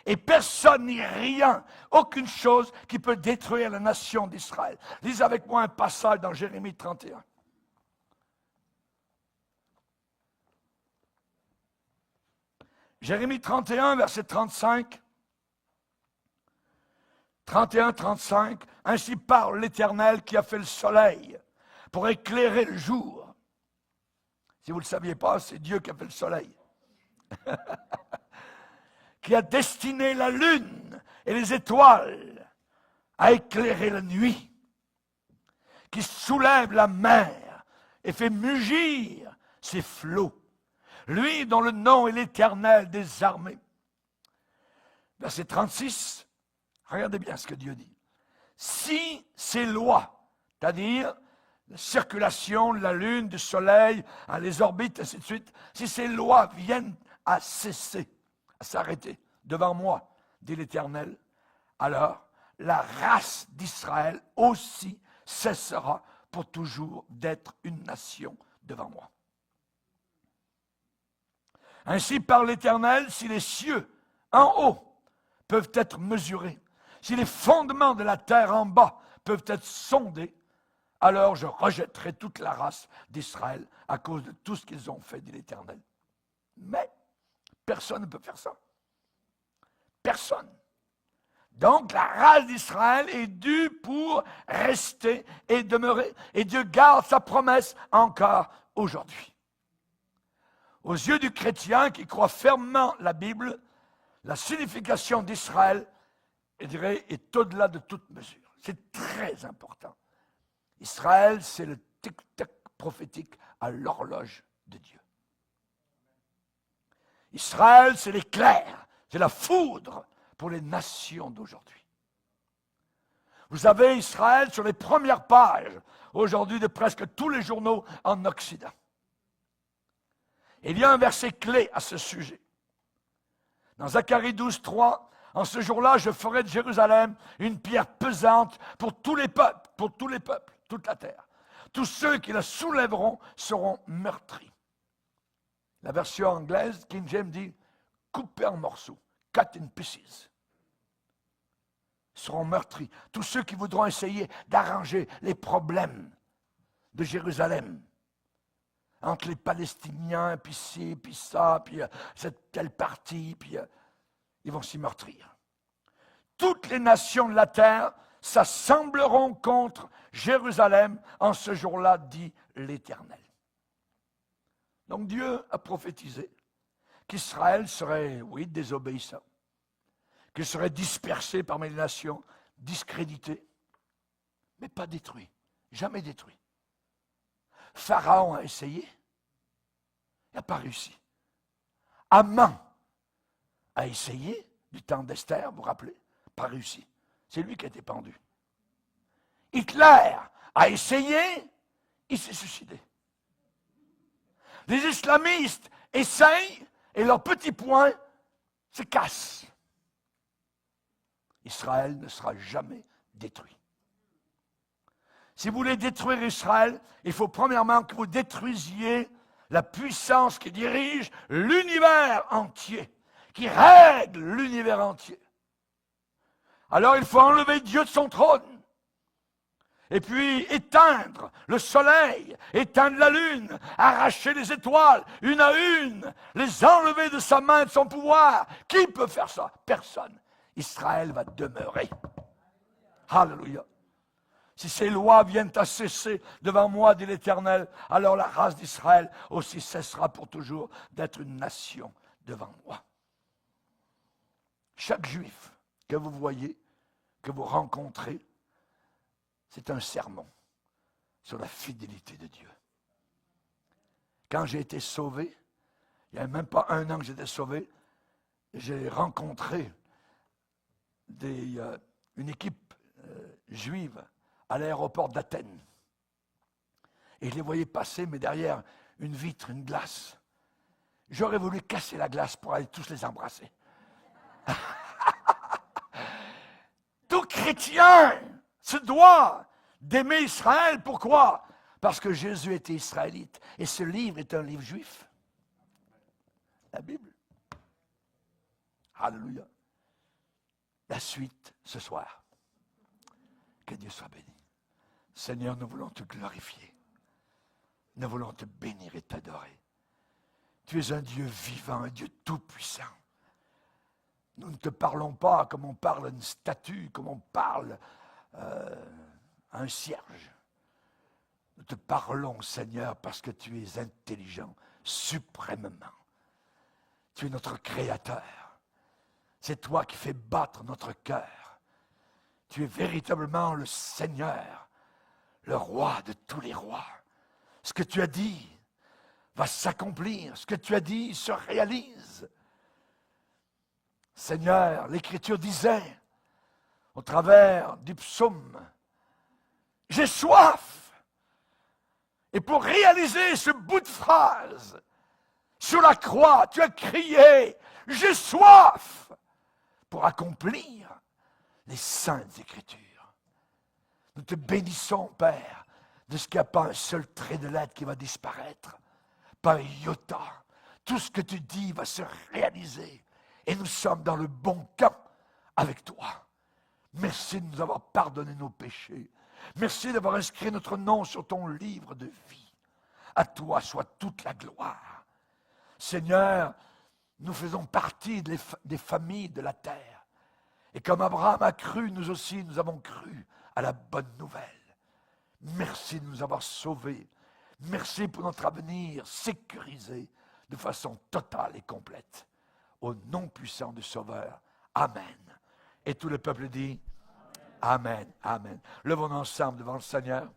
S1: Et personne ni rien, aucune chose qui peut détruire la nation d'Israël. Lisez avec moi un passage dans Jérémie 31. Jérémie 31, verset 35. 31-35, ainsi parle l'Éternel qui a fait le soleil pour éclairer le jour. Si vous ne le saviez pas, c'est Dieu qui a fait le soleil. Qui a destiné la lune et les étoiles à éclairer la nuit. Qui soulève la mer et fait mugir ses flots. Lui dont le nom est l'Éternel des armées. Verset 36. Regardez bien ce que Dieu dit. Si ces lois, c'est-à-dire la circulation de la lune, du soleil, les orbites, ainsi de suite, si ces lois viennent à cesser, à s'arrêter devant moi, dit l'Éternel, alors la race d'Israël aussi cessera pour toujours d'être une nation devant moi. Ainsi parle l'Éternel, si les cieux en haut peuvent être mesurés, si les fondements de la terre en bas peuvent être sondés, alors je rejetterai toute la race d'Israël à cause de tout ce qu'ils ont fait, dit l'Éternel. Mais personne ne peut faire ça. Personne. Donc la race d'Israël est due pour rester et demeurer. Et Dieu garde sa promesse encore aujourd'hui. Aux yeux du chrétien qui croit fermement la Bible, la signification d'Israël, je dirais, est au-delà de toute mesure. C'est très important. Israël, c'est le tic-tac prophétique à l'horloge de Dieu. Israël, c'est l'éclair, c'est la foudre pour les nations d'aujourd'hui. Vous avez Israël sur les premières pages, aujourd'hui, de presque tous les journaux en Occident. Il y a un verset clé à ce sujet. Dans Zacharie 12, 3, en ce jour-là, je ferai de Jérusalem une pierre pesante pour tous les peuples, toute la terre. Tous ceux qui la soulèveront seront meurtris. La version anglaise, King James, dit coupés en morceaux, cut in pieces. Seront meurtris. Tous ceux qui voudront essayer d'arranger les problèmes de Jérusalem. Entre les Palestiniens, puis ci, puis ça, puis cette telle partie, puis ils vont s'y meurtrir. Toutes les nations de la terre s'assembleront contre Jérusalem en ce jour-là, dit l'Éternel. Donc Dieu a prophétisé qu'Israël serait, oui, désobéissant, qu'il serait dispersé parmi les nations, discrédité, mais pas détruit, jamais détruit. Pharaon a essayé, il n'a pas réussi. Haman a essayé, du temps d'Esther, vous vous rappelez, pas réussi. C'est lui qui a été pendu. Hitler a essayé, il s'est suicidé. Les islamistes essayent et leur petit point se casse. Israël ne sera jamais détruit. Si vous voulez détruire Israël, il faut premièrement que vous détruisiez la puissance qui dirige l'univers entier, qui règle l'univers entier. Alors il faut enlever Dieu de son trône. Et puis éteindre le soleil, éteindre la lune, arracher les étoiles, une à une, les enlever de sa main, de son pouvoir. Qui peut faire ça? Personne. Israël va demeurer. Alléluia. Si ces lois viennent à cesser devant moi, dit l'Éternel, alors la race d'Israël aussi cessera pour toujours d'être une nation devant moi. Chaque juif que vous voyez, que vous rencontrez, c'est un sermon. sur la fidélité de Dieu. Quand j'ai été sauvé, il n'y a même pas 1 an que j'étais sauvé, j'ai rencontré une équipe juive à l'aéroport d'Athènes. Et je les voyais passer, mais derrière une vitre, une glace. J'aurais voulu casser la glace pour aller tous les embrasser. Tout chrétien se doit d'aimer Israël. Pourquoi? Parce que Jésus était israélite. Et ce livre est un livre juif. La Bible. Alléluia. La suite ce soir. Que Dieu soit béni. Seigneur, nous voulons te glorifier. Nous voulons te bénir et t'adorer. Tu es un Dieu vivant, un Dieu tout-puissant. Nous ne te parlons pas comme on parle à une statue, comme on parle à un cierge. Nous te parlons, Seigneur, parce que tu es intelligent, suprêmement. Tu es notre Créateur. C'est toi qui fais battre notre cœur. Tu es véritablement le Seigneur, le roi de tous les rois. Ce que tu as dit va s'accomplir. Ce que tu as dit se réalise. Seigneur, l'Écriture disait, au travers du psaume, « J'ai soif ». Et pour réaliser ce bout de phrase, sur la croix, tu as crié, « J'ai soif » pour accomplir les saintes Écritures. Nous te bénissons, Père, de ce qu'il n'y a pas un seul trait de lettre qui va disparaître, pas un iota. Tout ce que tu dis va se réaliser. Et nous sommes dans le bon camp avec toi. Merci de nous avoir pardonné nos péchés. Merci d'avoir inscrit notre nom sur ton livre de vie. À toi soit toute la gloire. Seigneur, nous faisons partie des familles de la terre. Et comme Abraham a cru, nous aussi, nous avons cru à la bonne nouvelle. Merci de nous avoir sauvés. Merci pour notre avenir sécurisé de façon totale et complète. Au nom puissant du Sauveur. Amen. Et tout le peuple dit Amen. Amen. Levons-nous ensemble devant le Seigneur.